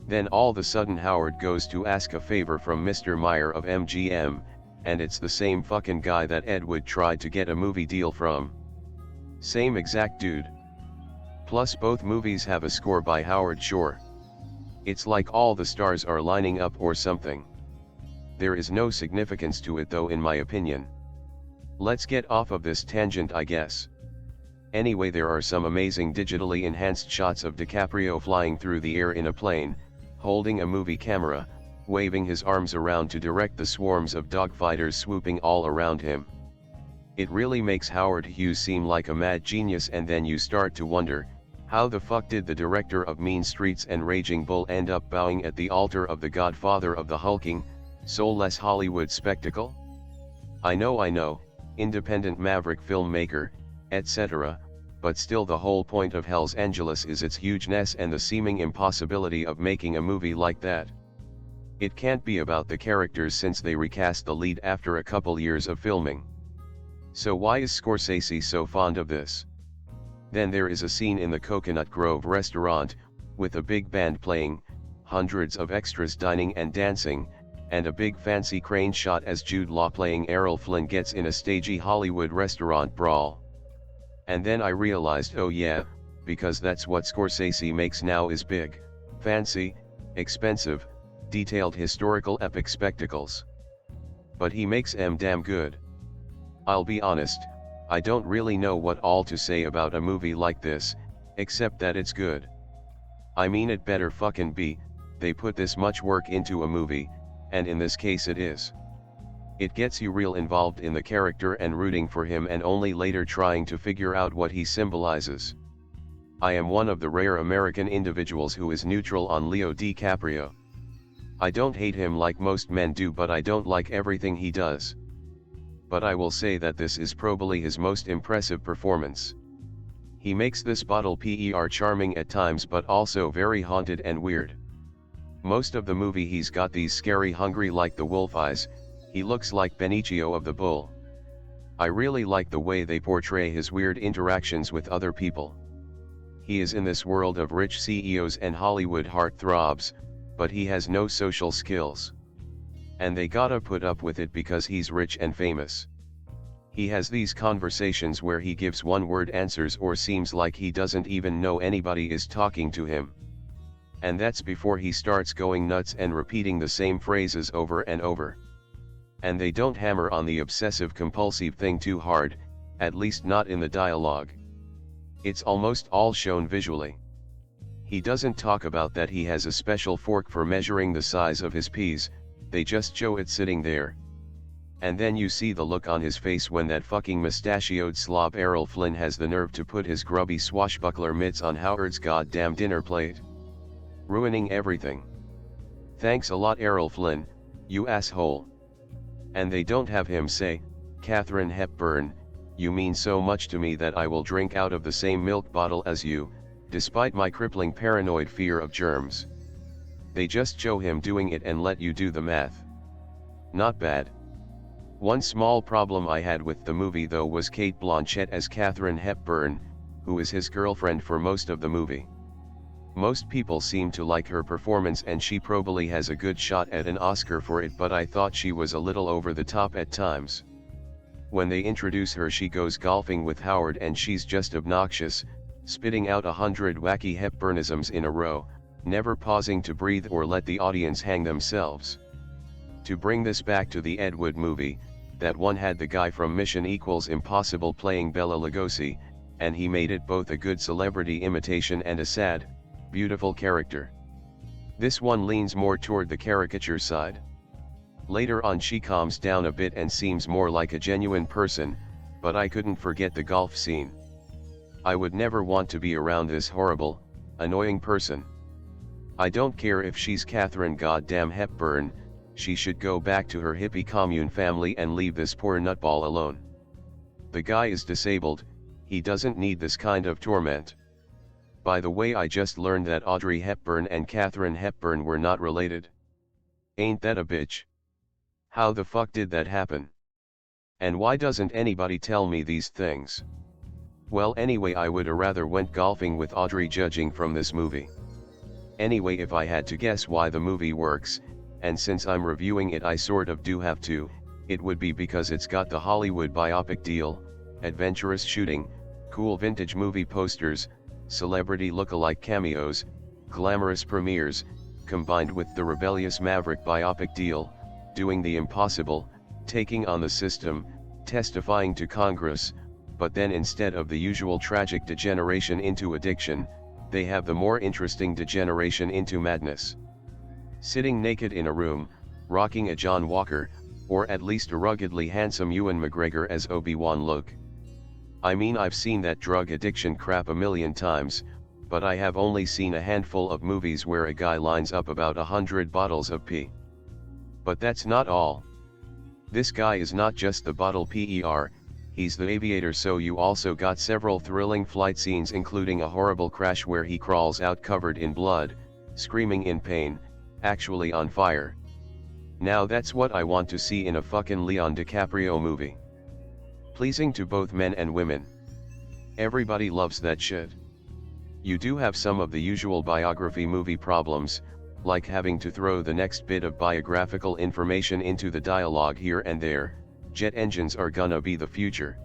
Then all of a sudden Howard goes to ask a favor from Mr. Meyer of MGM, and it's the same fucking guy that Ed Wood tried to get a movie deal from. Same exact dude. Plus both movies have a score by Howard Shore. It's like all the stars are lining up or something. There is no significance to it though, in my opinion. Let's get off of this tangent, I guess. Anyway, there are some amazing digitally enhanced shots of DiCaprio flying through the air in a plane, holding a movie camera, waving his arms around to direct the swarms of dogfighters swooping all around him. It really makes Howard Hughes seem like a mad genius, and then you start to wonder, how the fuck did the director of Mean Streets and Raging Bull end up bowing at the altar of the godfather of the hulking, soulless Hollywood spectacle? I know, independent maverick filmmaker, etc., but still the whole point of Hell's Angeles is its hugeness and the seeming impossibility of making a movie like that. It can't be about the characters since they recast the lead after a couple years of filming. So why is Scorsese so fond of this? Then there is a scene in the Coconut Grove restaurant, with a big band playing, hundreds of extras dining and dancing, and a big fancy crane shot as Jude Law playing Errol Flynn gets in a stagey Hollywood restaurant brawl. And then I realized, oh yeah, because that's what Scorsese makes now, is big, fancy, expensive, detailed historical epic spectacles. But he makes 'em damn good. I'll be honest, I don't really know what all to say about a movie like this, except that it's good. I mean, it better fucking be, they put this much work into a movie, and in this case it is. It gets you real involved in the character and rooting for him, and only later trying to figure out what he symbolizes. I am one of the rare American individuals who is neutral on Leo DiCaprio. I don't hate him like most men do, but I don't like everything he does. But I will say that this is probably his most impressive performance. He makes this bottle per charming at times but also very haunted and weird. Most of the movie he's got these scary hungry like the wolf eyes, he looks like Benicio of the Bull. I really like the way they portray his weird interactions with other people. He is in this world of rich CEOs and Hollywood heartthrobs, but he has no social skills. And they gotta put up with it because he's rich and famous. He has these conversations where he gives one-word answers or seems like he doesn't even know anybody is talking to him. And that's before he starts going nuts and repeating the same phrases over and over. And they don't hammer on the obsessive-compulsive thing too hard, at least not in the dialogue. It's almost all shown visually. He doesn't talk about that he has a special fork for measuring the size of his peas, they just show it sitting there. And then you see the look on his face when that fucking mustachioed slob Errol Flynn has the nerve to put his grubby swashbuckler mitts on Howard's goddamn dinner plate. Ruining everything. Thanks a lot Errol Flynn, you asshole. And they don't have him say, Katharine Hepburn, you mean so much to me that I will drink out of the same milk bottle as you, despite my crippling paranoid fear of germs. They just show him doing it and let you do the math. Not bad. One small problem I had with the movie though was Cate Blanchett as Katharine Hepburn, who is his girlfriend for most of the movie. Most people seem to like her performance and she probably has a good shot at an Oscar for it, but I thought she was a little over the top at times. When they introduce her she goes golfing with Howard and she's just obnoxious, spitting out 100 wacky Hepburnisms in a row, never pausing to breathe or let the audience hang themselves. To bring this back to the Ed Wood movie, that one had the guy from Mission Impossible playing Bela Lugosi, and he made it both a good celebrity imitation and a sad, beautiful character. This one leans more toward the caricature side. Later on she calms down a bit and seems more like a genuine person, but I couldn't forget the golf scene. I would never want to be around this horrible, annoying person. I don't care if she's Katharine goddamn Hepburn, she should go back to her hippie commune family and leave this poor nutball alone. The guy is disabled, he doesn't need this kind of torment. By the way, I just learned that Audrey Hepburn and Katharine Hepburn were not related. Ain't that a bitch? How the fuck did that happen? And why doesn't anybody tell me these things? Well anyway, I would rather went golfing with Audrey judging from this movie. Anyway, if I had to guess why the movie works, and since I'm reviewing it I sort of do have to, it would be because it's got the Hollywood biopic deal, adventurous shooting, cool vintage movie posters, celebrity look-alike cameos, glamorous premieres, combined with the rebellious Maverick biopic deal, doing the impossible, taking on the system, testifying to Congress, but then instead of the usual tragic degeneration into addiction, they have the more interesting degeneration into madness. Sitting naked in a room, rocking a John Walker, or at least a ruggedly handsome Ewan McGregor as Obi-Wan look. I mean, I've seen that drug addiction crap a million times, but I have only seen a handful of movies where a guy lines up about 100 bottles of pee. But that's not all. This guy is not just the bottle per, he's the Aviator, so you also got several thrilling flight scenes including a horrible crash where he crawls out covered in blood, screaming in pain, actually on fire. Now that's what I want to see in a fucking Leonardo DiCaprio movie. Pleasing to both men and women. Everybody loves that shit. You do have some of the usual biography movie problems, like having to throw the next bit of biographical information into the dialogue here and there. Jet engines are gonna be the future.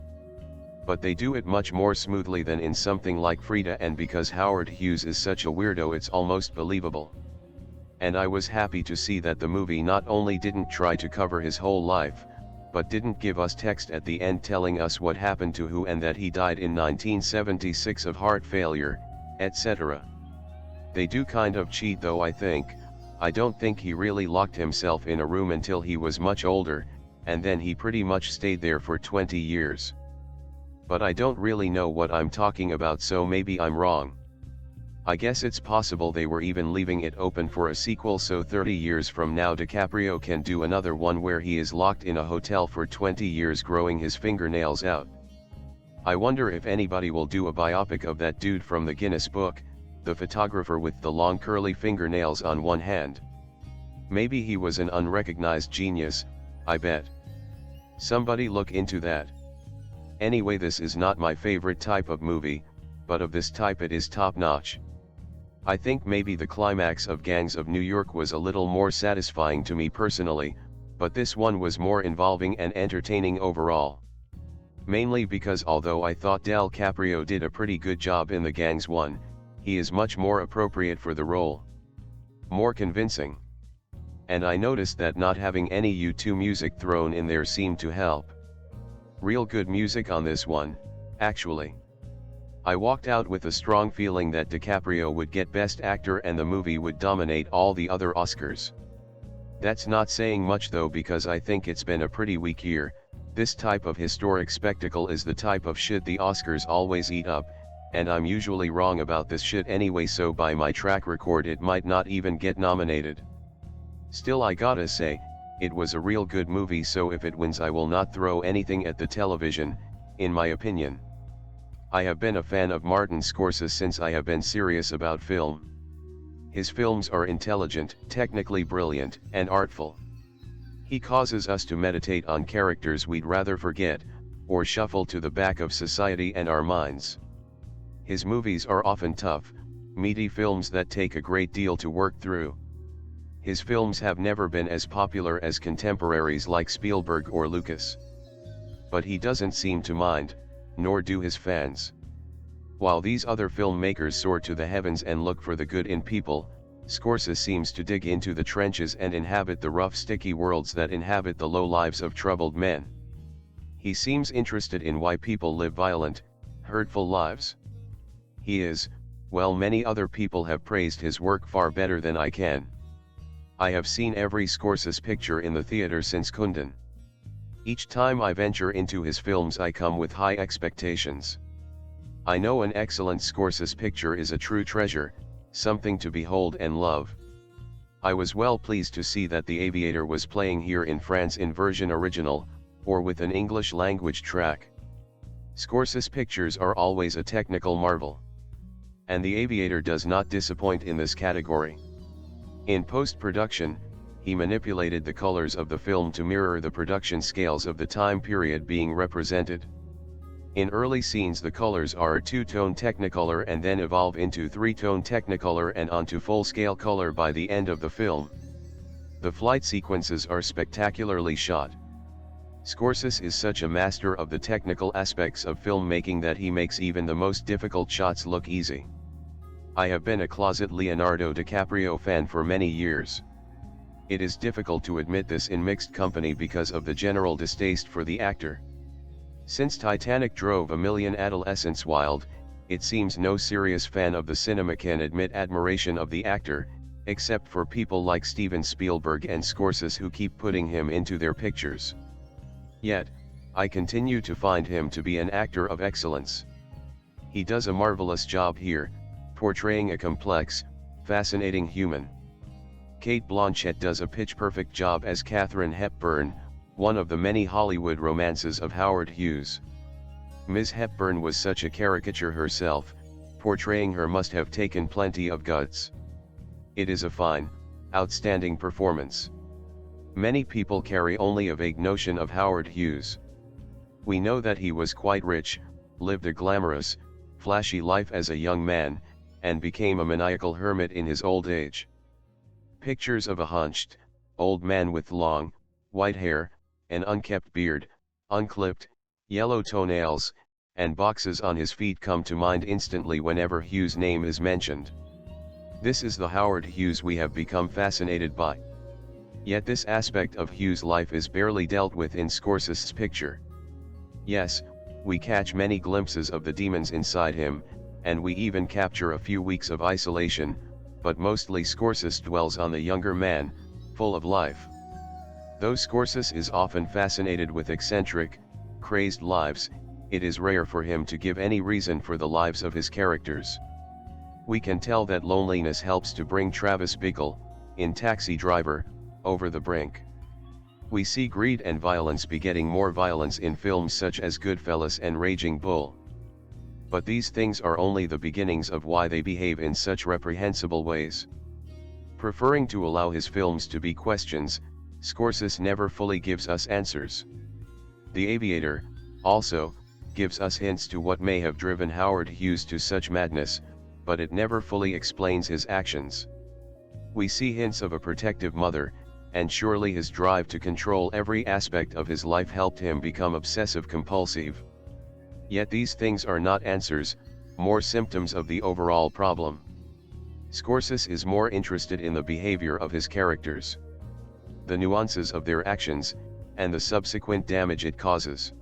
But they do it much more smoothly than in something like Frida, and because Howard Hughes is such a weirdo it's almost believable. And I was happy to see that the movie not only didn't try to cover his whole life, but didn't give us text at the end telling us what happened to who and that he died in 1976 of heart failure, etc. They do kind of cheat though, I think. I don't think he really locked himself in a room until he was much older, and then he pretty much stayed there for 20 years. But I don't really know what I'm talking about, so maybe I'm wrong. I guess it's possible they were even leaving it open for a sequel, so 30 years from now DiCaprio can do another one where he is locked in a hotel for 20 years growing his fingernails out. I wonder if anybody will do a biopic of that dude from the Guinness Book, the photographer with the long curly fingernails on one hand. Maybe he was an unrecognized genius, I bet. Somebody look into that. Anyway, this is not my favorite type of movie, but of this type it is top-notch. I think maybe the climax of Gangs of New York was a little more satisfying to me personally, but this one was more involving and entertaining overall. Mainly because although I thought DiCaprio did a pretty good job in the Gangs one, he is much more appropriate for the role. More convincing. And I noticed that not having any U2 music thrown in there seemed to help. Real good music on this one, actually. I walked out with a strong feeling that DiCaprio would get Best Actor and the movie would dominate all the other Oscars. That's not saying much though, because I think it's been a pretty weak year. This type of historic spectacle is the type of shit the Oscars always eat up, and I'm usually wrong about this shit anyway, so by my track record it might not even get nominated. Still, I gotta say, it was a real good movie, so if it wins I will not throw anything at the television, in my opinion. I have been a fan of Martin Scorsese since I have been serious about film. His films are intelligent, technically brilliant, and artful. He causes us to meditate on characters we'd rather forget, or shuffle to the back of society and our minds. His movies are often tough, meaty films that take a great deal to work through. His films have never been as popular as contemporaries like Spielberg or Lucas. But he doesn't seem to mind, nor do his fans. While these other filmmakers soar to the heavens and look for the good in people, Scorsese seems to dig into the trenches and inhabit the rough, sticky worlds that inhabit the low lives of troubled men. He seems interested in why people live violent, hurtful lives. He is, well, many other people have praised his work far better than I can. I have seen every Scorsese picture in the theater since Kundun. Each time I venture into his films I come with high expectations. I know an excellent Scorsese picture is a true treasure, something to behold and love. I was well pleased to see that The Aviator was playing here in France in version original, or with an English language track. Scorsese pictures are always a technical marvel. And The Aviator does not disappoint in this category. In post-production, he manipulated the colors of the film to mirror the production scales of the time period being represented. In early scenes the colors are two-tone Technicolor and then evolve into three-tone Technicolor and onto full-scale color by the end of the film. The flight sequences are spectacularly shot. Scorsese is such a master of the technical aspects of filmmaking that he makes even the most difficult shots look easy. I have been a closet Leonardo DiCaprio fan for many years. It is difficult to admit this in mixed company because of the general distaste for the actor. Since Titanic drove a million adolescents wild, it seems no serious fan of the cinema can admit admiration of the actor, except for people like Steven Spielberg and Scorsese who keep putting him into their pictures. Yet, I continue to find him to be an actor of excellence. He does a marvelous job here, portraying a complex, fascinating human. Cate Blanchett does a pitch-perfect job as Katharine Hepburn, one of the many Hollywood romances of Howard Hughes. Ms. Hepburn was such a caricature herself, portraying her must have taken plenty of guts. It is a fine, outstanding performance. Many people carry only a vague notion of Howard Hughes. We know that he was quite rich, lived a glamorous, flashy life as a young man, and became a maniacal hermit in his old age. Pictures of a hunched, old man with long, white hair, an unkempt beard, unclipped, yellow toenails, and boxes on his feet come to mind instantly whenever Hughes' name is mentioned. This is the Howard Hughes we have become fascinated by. Yet this aspect of Hughes' life is barely dealt with in Scorsese's picture. Yes, we catch many glimpses of the demons inside him, and we even capture a few weeks of isolation, but mostly Scorsese dwells on the younger man, full of life. Though Scorsese is often fascinated with eccentric, crazed lives, it is rare for him to give any reason for the lives of his characters. We can tell that loneliness helps to bring Travis Bickle, in Taxi Driver, over the brink. We see greed and violence begetting more violence in films such as Goodfellas and Raging Bull. But these things are only the beginnings of why they behave in such reprehensible ways. Preferring to allow his films to be questions, Scorsese never fully gives us answers. The Aviator, also, gives us hints to what may have driven Howard Hughes to such madness, but it never fully explains his actions. We see hints of a protective mother, and surely his drive to control every aspect of his life helped him become obsessive-compulsive. Yet these things are not answers, more symptoms of the overall problem. Scorsese is more interested in the behavior of his characters, the nuances of their actions, and the subsequent damage it causes.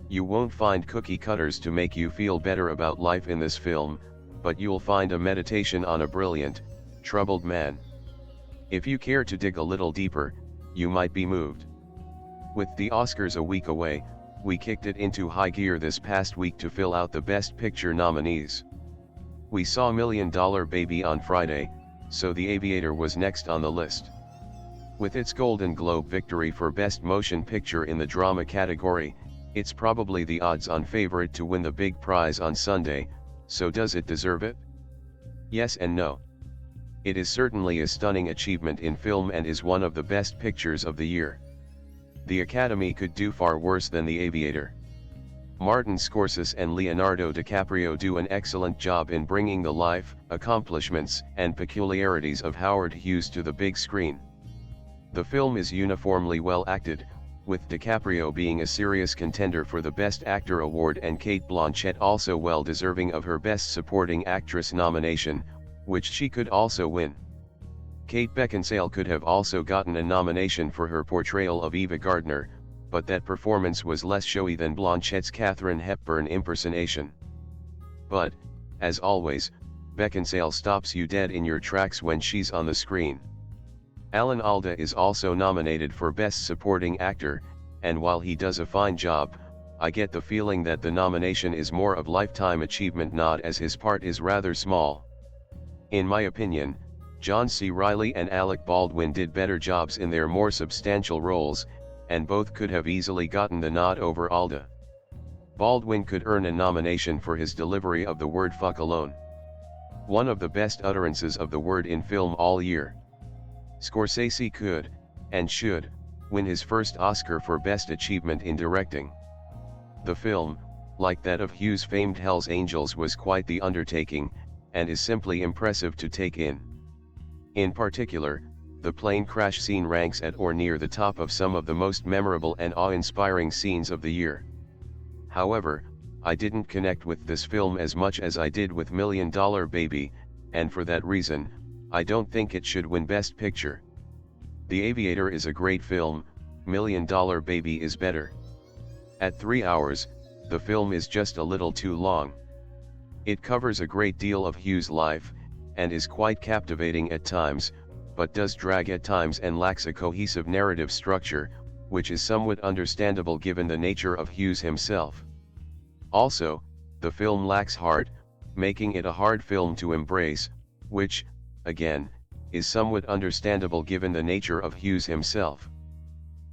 You won't find cookie cutters to make you feel better about life in this film, but you'll find a meditation on a brilliant, troubled man. If you care to dig a little deeper, you might be moved. With the Oscars a week away, we kicked it into high gear this past week to fill out the Best Picture nominees. We saw $1 Million Baby on Friday, so The Aviator was next on the list. With its Golden Globe victory for Best Motion Picture in the drama category, it's probably the odds-on favorite to win the big prize on Sunday, so does it deserve it? Yes and no. It is certainly a stunning achievement in film and is one of the best pictures of the year. The Academy could do far worse than The Aviator. Martin Scorsese and Leonardo DiCaprio do an excellent job in bringing the life, accomplishments, and peculiarities of Howard Hughes to the big screen. The film is uniformly well acted, with DiCaprio being a serious contender for the Best Actor award and Cate Blanchett also well deserving of her Best Supporting Actress nomination, which she could also win. Kate Beckinsale could have also gotten a nomination for her portrayal of Eva Gardner, but that performance was less showy than Blanchett's Katharine Hepburn impersonation. But, as always, Beckinsale stops you dead in your tracks when she's on the screen. Alan Alda is also nominated for Best Supporting Actor, and while he does a fine job, I get the feeling that the nomination is more of Lifetime Achievement nod as his part is rather small. In my opinion, John C. Reilly and Alec Baldwin did better jobs in their more substantial roles, and both could have easily gotten the nod over Alda. Baldwin could earn a nomination for his delivery of the word fuck alone. One of the best utterances of the word in film all year. Scorsese could, and should, win his first Oscar for Best Achievement in Directing. The film, like that of Hughes' famed Hell's Angels, was quite the undertaking, and is simply impressive to take in. In particular, the plane crash scene ranks at or near the top of some of the most memorable and awe-inspiring scenes of the year. However, I didn't connect with this film as much as I did with $1 Million Baby, and for that reason, I don't think it should win Best Picture. The Aviator is a great film, $1 Million Baby is better. At 3 hours, the film is just a little too long. It covers a great deal of Hughes' life, and is quite captivating at times, but does drag at times and lacks a cohesive narrative structure, which is somewhat understandable given the nature of Hughes himself. Also, the film lacks heart, making it a hard film to embrace, which, again, is somewhat understandable given the nature of Hughes himself.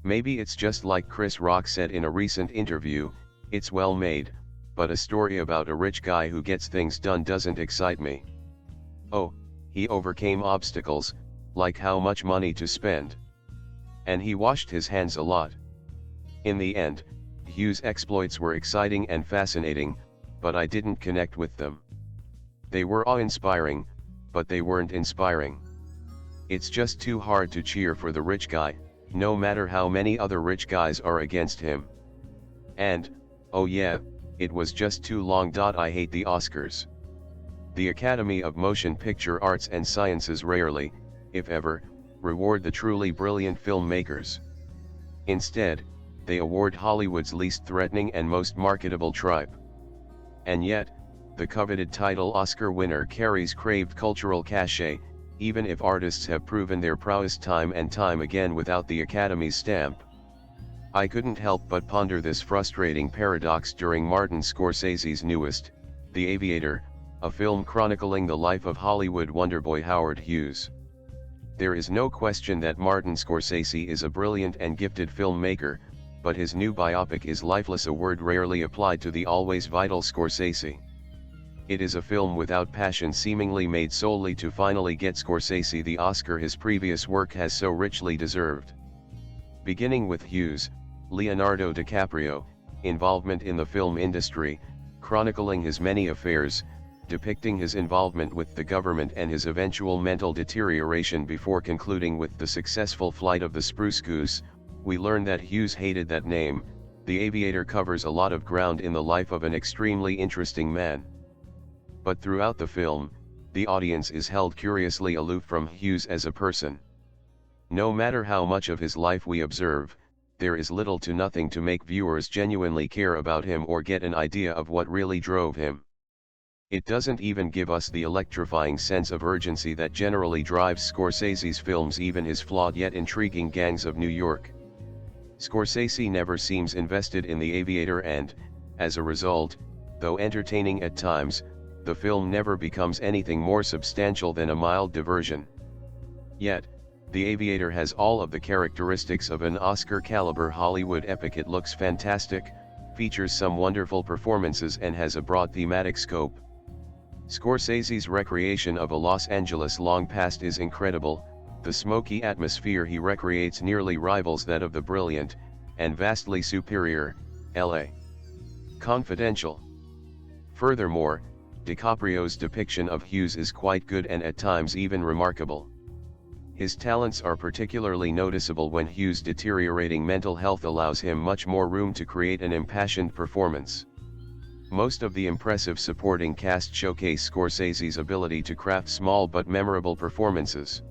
Maybe it's just like Chris Rock said in a recent interview, it's well made, but a story about a rich guy who gets things done doesn't excite me. Oh, he overcame obstacles, like how much money to spend. And he washed his hands a lot. In the end, Hughes' exploits were exciting and fascinating, but I didn't connect with them. They were awe-inspiring, but they weren't inspiring. It's just too hard to cheer for the rich guy, no matter how many other rich guys are against him. And, oh yeah, it was just too long. I hate the Oscars. The Academy of Motion Picture Arts and Sciences rarely, if ever, reward the truly brilliant filmmakers. Instead, they award Hollywood's least threatening and most marketable tribe. And yet, the coveted title Oscar winner carries craved cultural cachet, even if artists have proven their prowess time and time again without the Academy's stamp. I couldn't help but ponder this frustrating paradox during Martin Scorsese's newest, The Aviator, a film chronicling the life of Hollywood wonderboy Howard Hughes. There is no question that Martin Scorsese is a brilliant and gifted filmmaker, but his new biopic is lifeless, a word rarely applied to the always vital Scorsese. It is a film without passion, seemingly made solely to finally get Scorsese the Oscar his previous work has so richly deserved. Beginning with Hughes, Leonardo DiCaprio, involvement in the film industry, chronicling his many affairs, depicting his involvement with the government and his eventual mental deterioration before concluding with the successful flight of the Spruce Goose, we learn that Hughes hated that name. The Aviator covers a lot of ground in the life of an extremely interesting man. But throughout the film, the audience is held curiously aloof from Hughes as a person. No matter how much of his life we observe, there is little to nothing to make viewers genuinely care about him or get an idea of what really drove him. It doesn't even give us the electrifying sense of urgency that generally drives Scorsese's films, even his flawed yet intriguing Gangs of New York. Scorsese never seems invested in The Aviator and, as a result, though entertaining at times, the film never becomes anything more substantial than a mild diversion. Yet, The Aviator has all of the characteristics of an Oscar-caliber Hollywood epic. It looks fantastic, features some wonderful performances and has a broad thematic scope. Scorsese's recreation of a Los Angeles long past is incredible. The smoky atmosphere he recreates nearly rivals that of the brilliant, and vastly superior, L.A. Confidential. Furthermore, DiCaprio's depiction of Hughes is quite good and at times even remarkable. His talents are particularly noticeable when Hughes' deteriorating mental health allows him much more room to create an impassioned performance. Most of the impressive supporting cast showcase Scorsese's ability to craft small but memorable performances.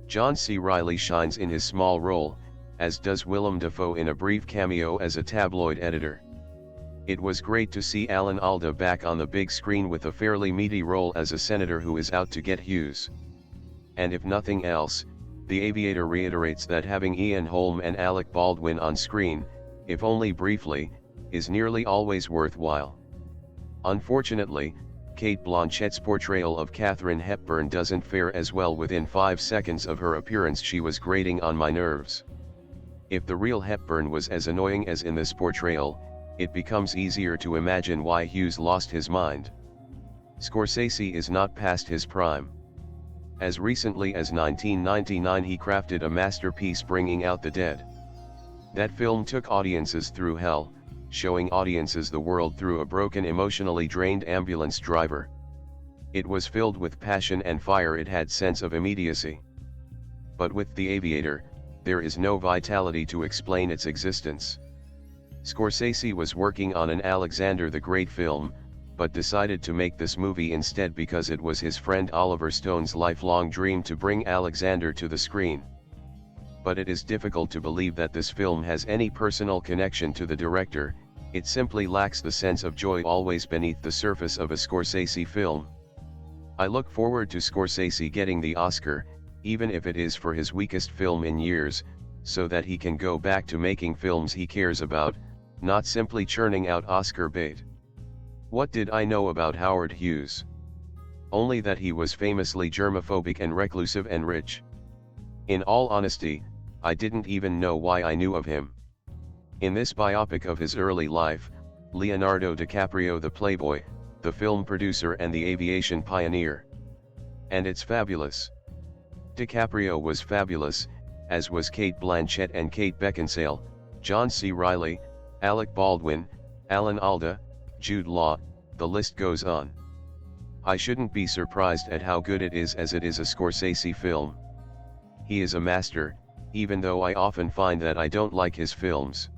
John C. Reilly shines in his small role, as does Willem Dafoe in a brief cameo as a tabloid editor. It was great to see Alan Alda back on the big screen with a fairly meaty role as a senator who is out to get Hughes. And if nothing else, The Aviator reiterates that having Ian Holm and Alec Baldwin on screen, if only briefly, is nearly always worthwhile. Unfortunately, Cate Blanchett's portrayal of Katharine Hepburn doesn't fare as well. Within 5 seconds of her appearance she was grating on my nerves. If the real Hepburn was as annoying as in this portrayal, it becomes easier to imagine why Hughes lost his mind. Scorsese is not past his prime. As recently as 1999 he crafted a masterpiece, Bringing Out the Dead. That film took audiences through hell, showing audiences the world through a broken, emotionally drained ambulance driver. It was filled with passion and fire, it had sense of immediacy. But with The Aviator, there is no vitality to explain its existence. Scorsese was working on an Alexander the Great film, but decided to make this movie instead because it was his friend Oliver Stone's lifelong dream to bring Alexander to the screen. But it is difficult to believe that this film has any personal connection to the director. It simply lacks the sense of joy always beneath the surface of a Scorsese film. I look forward to Scorsese getting the Oscar, even if it is for his weakest film in years, so that he can go back to making films he cares about, not simply churning out Oscar bait. What did I know about Howard Hughes? Only that he was famously germophobic and reclusive and rich. In all honesty, I didn't even know why I knew of him. In this biopic of his early life, Leonardo DiCaprio, the playboy, the film producer and the aviation pioneer. And it's fabulous. DiCaprio was fabulous, as was Cate Blanchett and Kate Beckinsale, John C. Reilly, Alec Baldwin, Alan Alda, Jude Law, the list goes on. I shouldn't be surprised at how good it is, as it is a Scorsese film. He is a master, even though I often find that I don't like his films.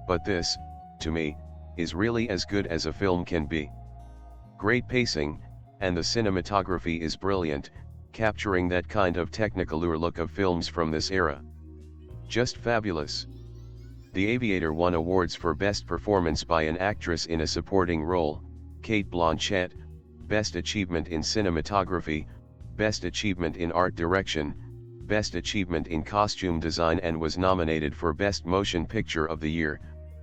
But this, to me, is really as good as a film can be. Great pacing, and the cinematography is brilliant, capturing that kind of technicolor look of films from this era. Just fabulous. The Aviator won awards for Best Performance by an Actress in a Supporting Role, Cate Blanchett, Best Achievement in Cinematography, Best Achievement in Art Direction, Best Achievement in Costume Design, and was nominated for Best Motion Picture of the Year,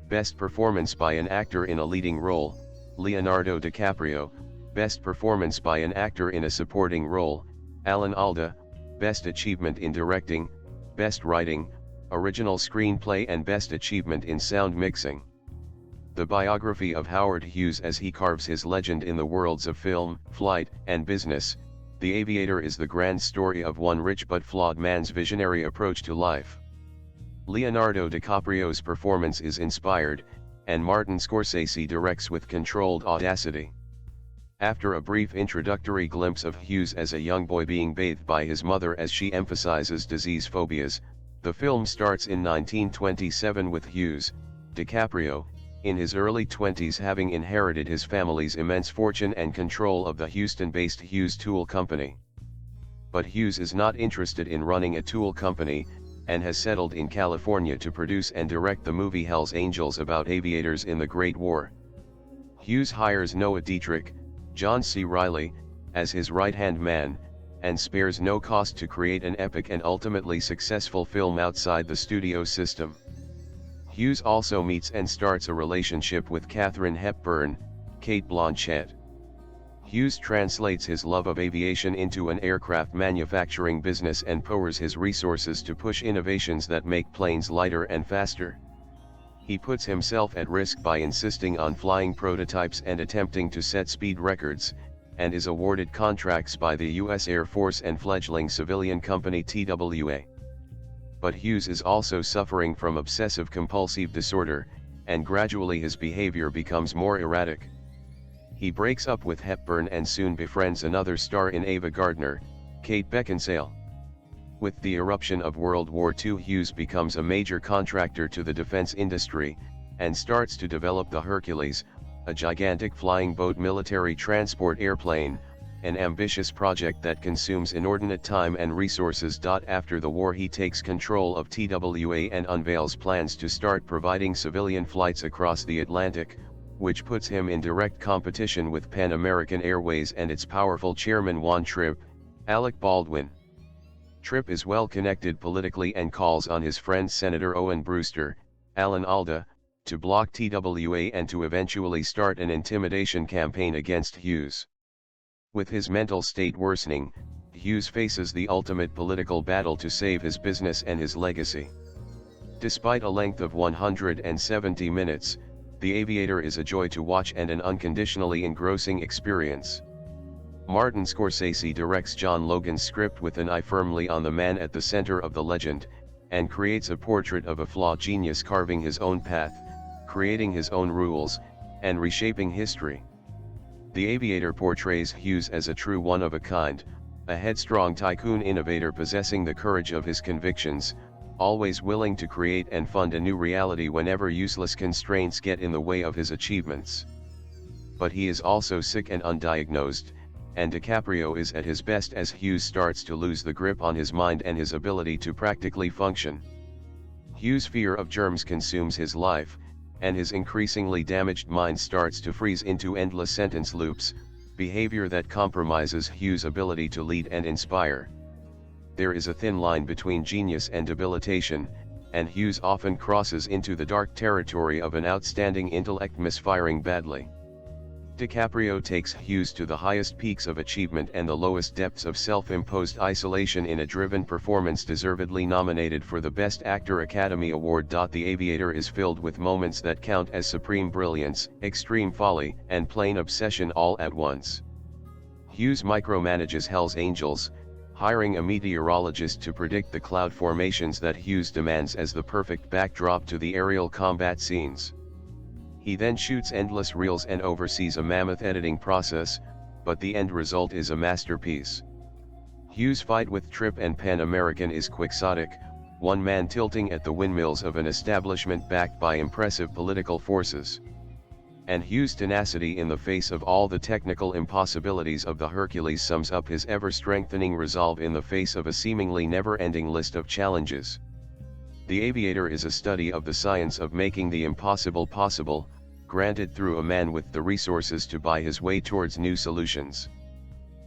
Best Performance by an Actor in a Leading Role, Leonardo DiCaprio, Best Performance by an Actor in a Supporting Role, Alan Alda, Best Achievement in Directing, Best Writing, Original Screenplay and Best Achievement in Sound Mixing. The biography of Howard Hughes as he carves his legend in the worlds of film, flight, and business, The Aviator is the grand story of one rich but flawed man's visionary approach to life. Leonardo DiCaprio's performance is inspired, and Martin Scorsese directs with controlled audacity. After a brief introductory glimpse of Hughes as a young boy being bathed by his mother as she emphasizes disease phobias, the film starts in 1927 with Hughes, DiCaprio, in his early 20s having inherited his family's immense fortune and control of the Houston-based Hughes Tool Company. But Hughes is not interested in running a tool company, and has settled in California to produce and direct the movie Hell's Angels about aviators in the Great War. Hughes hires Noah Dietrich, John C. Reilly, as his right-hand man, and spares no cost to create an epic and ultimately successful film outside the studio system. Hughes also meets and starts a relationship with Katharine Hepburn, Cate Blanchett. Hughes translates his love of aviation into an aircraft manufacturing business and pours his resources to push innovations that make planes lighter and faster. He puts himself at risk by insisting on flying prototypes and attempting to set speed records, and is awarded contracts by the U.S. Air Force and fledgling civilian company TWA. But Hughes is also suffering from obsessive-compulsive disorder, and gradually his behavior becomes more erratic. He breaks up with Hepburn and soon befriends another star in Ava Gardner, Kate Beckinsale. With the eruption of World War II, Hughes becomes a major contractor to the defense industry, and starts to develop the Hercules, a gigantic flying boat military transport airplane, an ambitious project that consumes inordinate time and resources. After the war, he takes control of TWA and unveils plans to start providing civilian flights across the Atlantic, which puts him in direct competition with Pan American Airways and its powerful chairman Tripp, Alec Baldwin. Tripp is well connected politically and calls on his friend Senator Owen Brewster, Alan Alda, to block TWA and to eventually start an intimidation campaign against Hughes. With his mental state worsening, Hughes faces the ultimate political battle to save his business and his legacy. Despite a length of 170 minutes, The Aviator is a joy to watch and an unconditionally engrossing experience. Martin Scorsese directs John Logan's script with an eye firmly on the man at the center of the legend, and creates a portrait of a flawed genius carving his own path, creating his own rules, and reshaping history. The Aviator portrays Hughes as a true one-of-a-kind, a headstrong tycoon innovator possessing the courage of his convictions, always willing to create and fund a new reality whenever useless constraints get in the way of his achievements. But he is also sick and undiagnosed, and DiCaprio is at his best as Hughes starts to lose the grip on his mind and his ability to practically function. Hughes' fear of germs consumes his life, and his increasingly damaged mind starts to freeze into endless sentence loops, behavior that compromises Hughes' ability to lead and inspire. There is a thin line between genius and debilitation, and Hughes often crosses into the dark territory of an outstanding intellect misfiring badly. DiCaprio takes Hughes to the highest peaks of achievement and the lowest depths of self-imposed isolation in a driven performance deservedly nominated for the Best Actor Academy Award. The Aviator is filled with moments that count as supreme brilliance, extreme folly, and plain obsession all at once. Hughes micromanages Hell's Angels, hiring a meteorologist to predict the cloud formations that Hughes demands as the perfect backdrop to the aerial combat scenes. He then shoots endless reels and oversees a mammoth editing process, but the end result is a masterpiece. Hughes' fight with Tripp and Pan American is quixotic, one man tilting at the windmills of an establishment backed by impressive political forces. And Hughes' tenacity in the face of all the technical impossibilities of the Hercules sums up his ever-strengthening resolve in the face of a seemingly never-ending list of challenges. The Aviator is a study of the science of making the impossible possible, granted through a man with the resources to buy his way towards new solutions.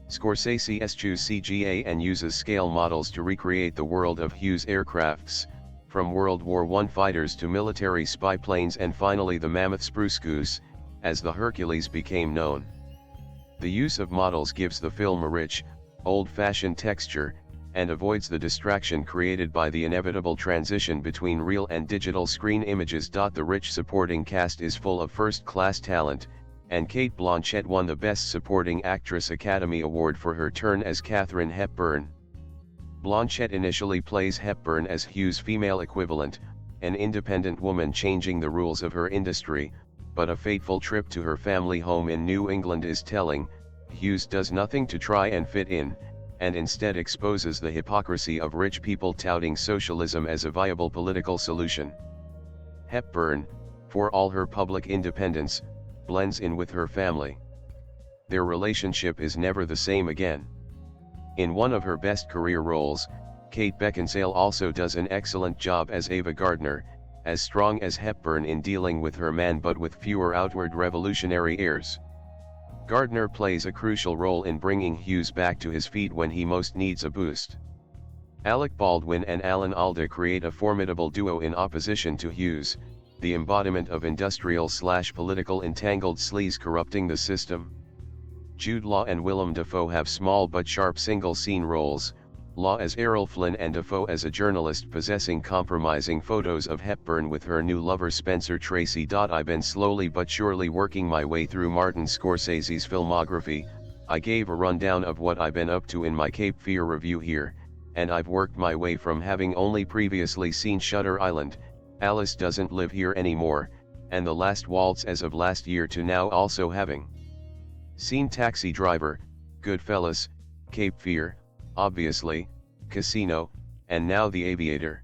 Scorsese eschews CGI and uses scale models to recreate the world of Hughes' aircrafts, from World War I fighters to military spy planes and finally the mammoth Spruce Goose, as the Hercules became known. The use of models gives the film a rich, old-fashioned texture, and avoids the distraction created by the inevitable transition between real and digital screen images. The rich supporting cast is full of first-class talent, and Cate Blanchett won the Best Supporting Actress Academy Award for her turn as Katharine Hepburn. Blanchett initially plays Hepburn as Hughes' female equivalent, an independent woman changing the rules of her industry, but a fateful trip to her family home in New England is telling. Hughes does nothing to try and fit in, and instead exposes the hypocrisy of rich people touting socialism as a viable political solution. Hepburn, for all her public independence, blends in with her family. Their relationship is never the same again. In one of her best career roles, Kate Beckinsale also does an excellent job as Ava Gardner, as strong as Hepburn in dealing with her man but with fewer outward revolutionary airs. Gardner plays a crucial role in bringing Hughes back to his feet when he most needs a boost. Alec Baldwin and Alan Alda create a formidable duo in opposition to Hughes, the embodiment of industrial/political entangled sleaze corrupting the system. Jude Law and Willem Dafoe have small but sharp single-scene roles, Law as Errol Flynn and Dafoe as a journalist possessing compromising photos of Hepburn with her new lover Spencer Tracy. I've been slowly but surely working my way through Martin Scorsese's filmography. I gave a rundown of what I've been up to in my Cape Fear review here, and I've worked my way from having only previously seen Shutter Island, Alice Doesn't Live Here Anymore, and The Last Waltz as of last year to now also having seen Taxi Driver, Goodfellas, Cape Fear, obviously, Casino, and now The Aviator.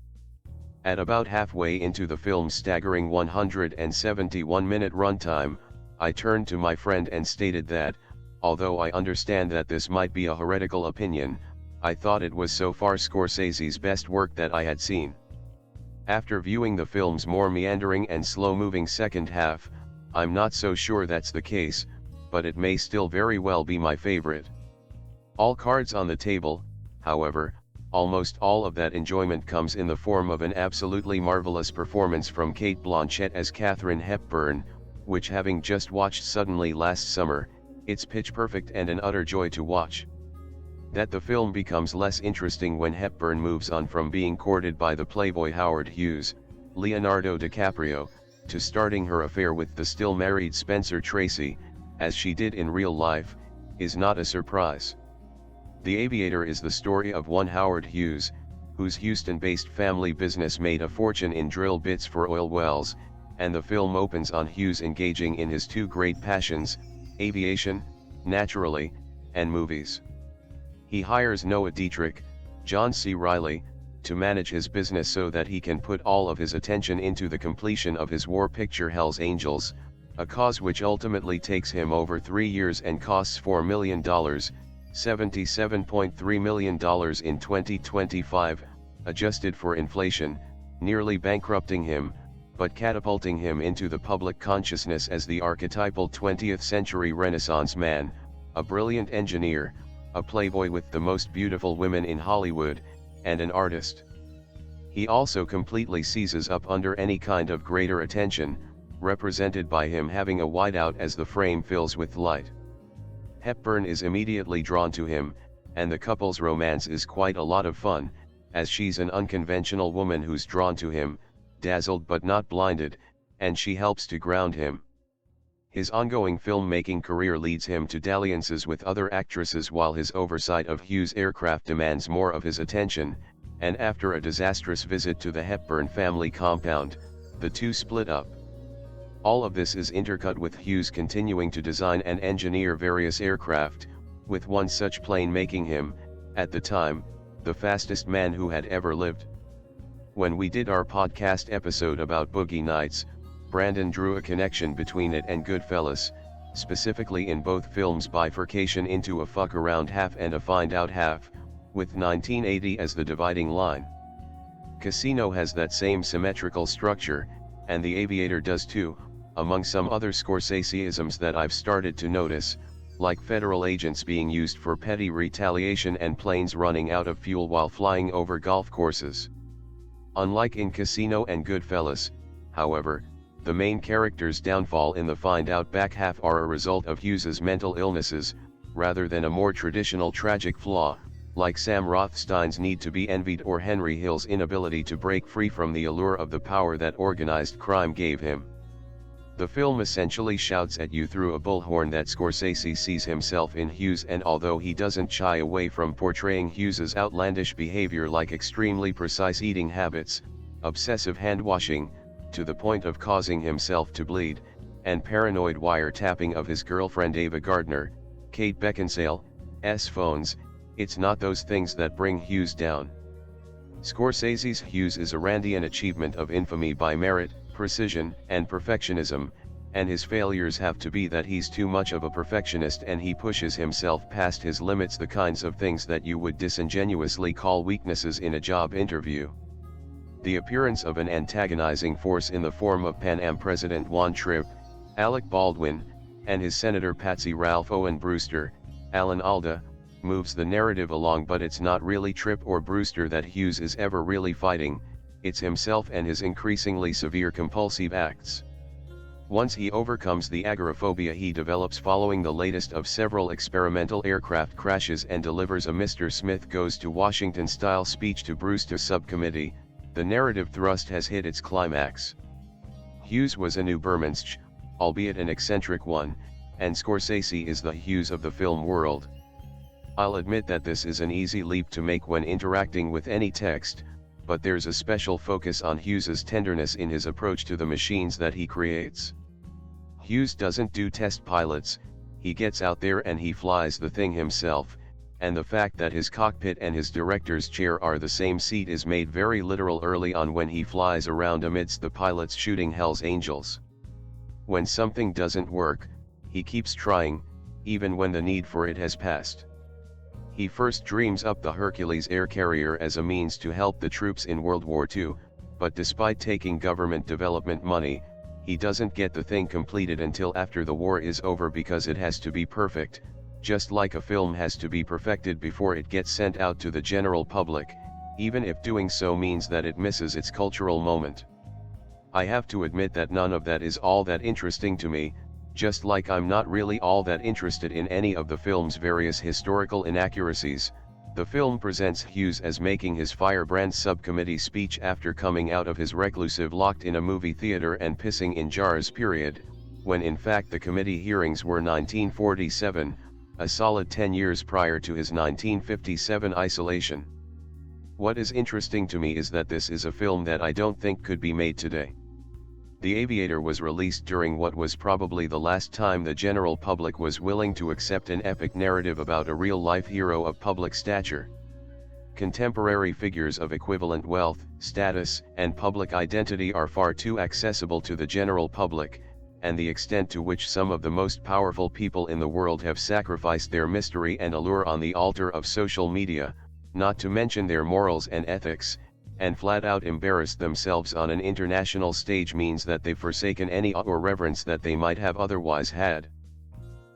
At about halfway into the film's staggering 171-minute runtime, I turned to my friend and stated that, although I understand that this might be a heretical opinion, I thought it was so far Scorsese's best work that I had seen. After viewing the film's more meandering and slow-moving second half, I'm not so sure that's the case, but it may still very well be my favorite. All cards on the table, however, almost all of that enjoyment comes in the form of an absolutely marvelous performance from Cate Blanchett as Katharine Hepburn, which having just watched suddenly last summer, it's pitch perfect and an utter joy to watch. That the film becomes less interesting when Hepburn moves on from being courted by the playboy Howard Hughes, Leonardo DiCaprio, to starting her affair with the still married Spencer Tracy, as she did in real life, is not a surprise. The Aviator is the story of one Howard Hughes, whose Houston-based family business made a fortune in drill bits for oil wells, and the film opens on Hughes engaging in his two great passions, aviation, naturally, and movies. He hires Noah Dietrich, John C. Reilly, to manage his business so that he can put all of his attention into the completion of his war picture Hell's Angels, a cause which ultimately takes him over 3 years and costs $4 million, $77.3 million in 2025, adjusted for inflation, nearly bankrupting him, but catapulting him into the public consciousness as the archetypal 20th century Renaissance man, a brilliant engineer, a playboy with the most beautiful women in Hollywood, and an artist. He also completely seizes up under any kind of greater attention, represented by him having a whiteout as the frame fills with light. Hepburn is immediately drawn to him, and the couple's romance is quite a lot of fun, as she's an unconventional woman who's drawn to him, dazzled but not blinded, and she helps to ground him. His ongoing filmmaking career leads him to dalliances with other actresses while his oversight of Hughes' aircraft demands more of his attention, and after a disastrous visit to the Hepburn family compound, the two split up. All of this is intercut with Hughes continuing to design and engineer various aircraft, with one such plane making him, at the time, the fastest man who had ever lived. When we did our podcast episode about Boogie Nights, Brandon drew a connection between it and Goodfellas, specifically in both films' bifurcation into a fuck-around half and a find-out half, with 1980 as the dividing line. Casino has that same symmetrical structure, and The Aviator does too, among some other Scorseseisms that I've started to notice, like federal agents being used for petty retaliation and planes running out of fuel while flying over golf courses. Unlike in Casino and Goodfellas, however, the main character's downfall in the find-out back half are a result of Hughes's mental illnesses, rather than a more traditional tragic flaw, like Sam Rothstein's need to be envied or Henry Hill's inability to break free from the allure of the power that organized crime gave him. The film essentially shouts at you through a bullhorn that Scorsese sees himself in Hughes, and although he doesn't shy away from portraying Hughes's outlandish behavior like extremely precise eating habits, obsessive hand-washing, to the point of causing himself to bleed, and paranoid wiretapping of his girlfriend Ava Gardner, Kate Beckinsale's phones, it's not those things that bring Hughes down. Scorsese's Hughes is a Randian achievement of infamy by merit, precision, and perfectionism, and his failures have to be that he's too much of a perfectionist and he pushes himself past his limits, the kinds of things that you would disingenuously call weaknesses in a job interview. The appearance of an antagonizing force in the form of Pan Am President Juan Trippe, Alec Baldwin, and his Senator Patsy Ralph Owen Brewster, Alan Alda, moves the narrative along, but it's not really Trippe or Brewster that Hughes is ever really fighting, it's himself and his increasingly severe compulsive acts. Once he overcomes the agoraphobia he develops following the latest of several experimental aircraft crashes and delivers a Mr. Smith Goes to Washington-style speech to Brewster's subcommittee, the narrative thrust has hit its climax. Hughes was an Übermensch, albeit an eccentric one, and Scorsese is the Hughes of the film world. I'll admit that this is an easy leap to make when interacting with any text, but there's a special focus on Hughes's tenderness in his approach to the machines that he creates. Hughes doesn't do test pilots, he gets out there and he flies the thing himself, and the fact that his cockpit and his director's chair are the same seat is made very literal early on when he flies around amidst the pilots shooting Hell's Angels. When something doesn't work, he keeps trying, even when the need for it has passed. He first dreams up the Hercules air carrier as a means to help the troops in World War II, but despite taking government development money, he doesn't get the thing completed until after the war is over because it has to be perfect, just like a film has to be perfected before it gets sent out to the general public, even if doing so means that it misses its cultural moment. I have to admit that none of that is all that interesting to me, just like I'm not really all that interested in any of the film's various historical inaccuracies. The film presents Hughes as making his firebrand subcommittee speech after coming out of his reclusive locked in a movie theater and pissing in jars period, when in fact the committee hearings were 1947, a solid 10 years prior to his 1957 isolation. What is interesting to me is that this is a film that I don't think could be made today. The Aviator was released during what was probably the last time the general public was willing to accept an epic narrative about a real-life hero of public stature. Contemporary figures of equivalent wealth, status, and public identity are far too accessible to the general public, and the extent to which some of the most powerful people in the world have sacrificed their mystery and allure on the altar of social media, not to mention their morals and ethics, and flat out embarrassed themselves on an international stage means that they've forsaken any awe or reverence that they might have otherwise had.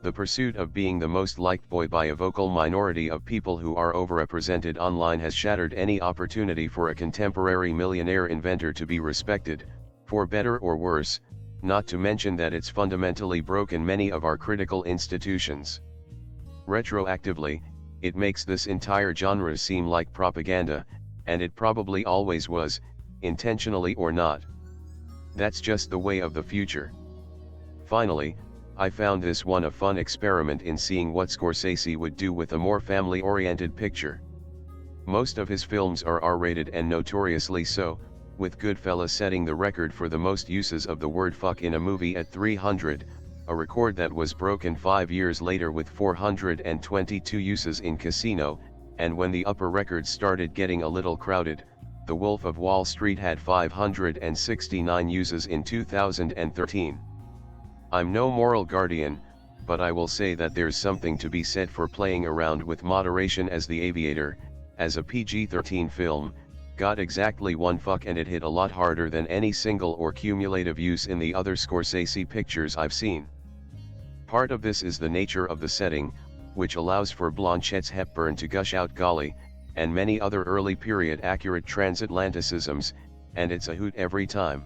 The pursuit of being the most liked boy by a vocal minority of people who are overrepresented online has shattered any opportunity for a contemporary millionaire inventor to be respected, for better or worse, not to mention that it's fundamentally broken many of our critical institutions. Retroactively, it makes this entire genre seem like propaganda, and it probably always was, intentionally or not. That's just the way of the future. Finally, I found this one a fun experiment in seeing what Scorsese would do with a more family-oriented picture. Most of his films are R-rated and notoriously so, with Goodfellas setting the record for the most uses of the word fuck in a movie at 300, a record that was broken 5 years later with 422 uses in Casino, and when the upper records started getting a little crowded, The Wolf of Wall Street had 569 uses in 2013. I'm no moral guardian, but I will say that there's something to be said for playing around with moderation, as The Aviator, as a PG-13 film, got exactly one fuck, and it hit a lot harder than any single or cumulative use in the other Scorsese pictures I've seen. Part of this is the nature of the setting, which allows for Blanchett's Hepburn to gush out golly, and many other early period accurate transatlanticisms, and it's a hoot every time.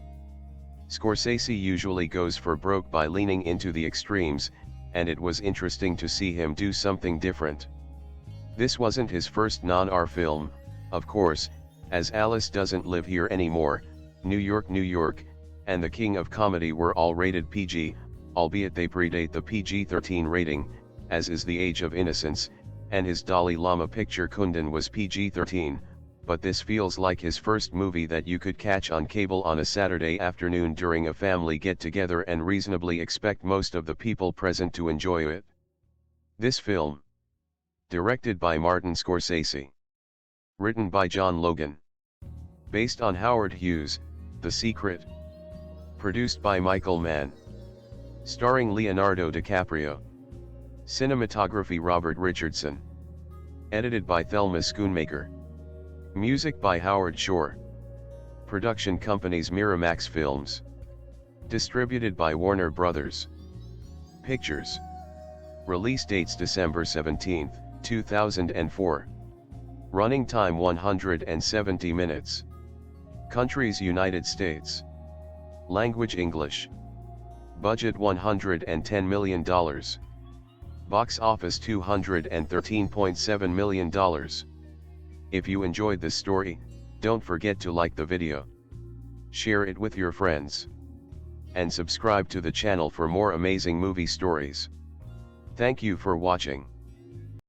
Scorsese usually goes for broke by leaning into the extremes, and it was interesting to see him do something different. This wasn't his first non-R film, of course, as Alice Doesn't Live Here Anymore, New York, New York, and The King of Comedy were all rated PG, albeit they predate the PG-13 rating, as is The Age of Innocence, and his Dalai Lama picture Kundan was PG-13, but this feels like his first movie that you could catch on cable on a Saturday afternoon during a family get-together and reasonably expect most of the people present to enjoy it. This film, directed by Martin Scorsese, written by John Logan, based on Howard Hughes' The Secret, produced by Michael Mann, starring Leonardo DiCaprio, cinematography Robert Richardson, edited by Thelma Schoonmaker, music by Howard Shore, production companies Miramax Films, distributed by Warner Brothers Pictures, release dates December 17, 2004, running time 170 minutes, countries United States, language English, budget $110 million, box office $213.7 million. If you enjoyed this story, don't forget to like the video, share it with your friends, and subscribe to the channel for more amazing movie stories. Thank you for watching.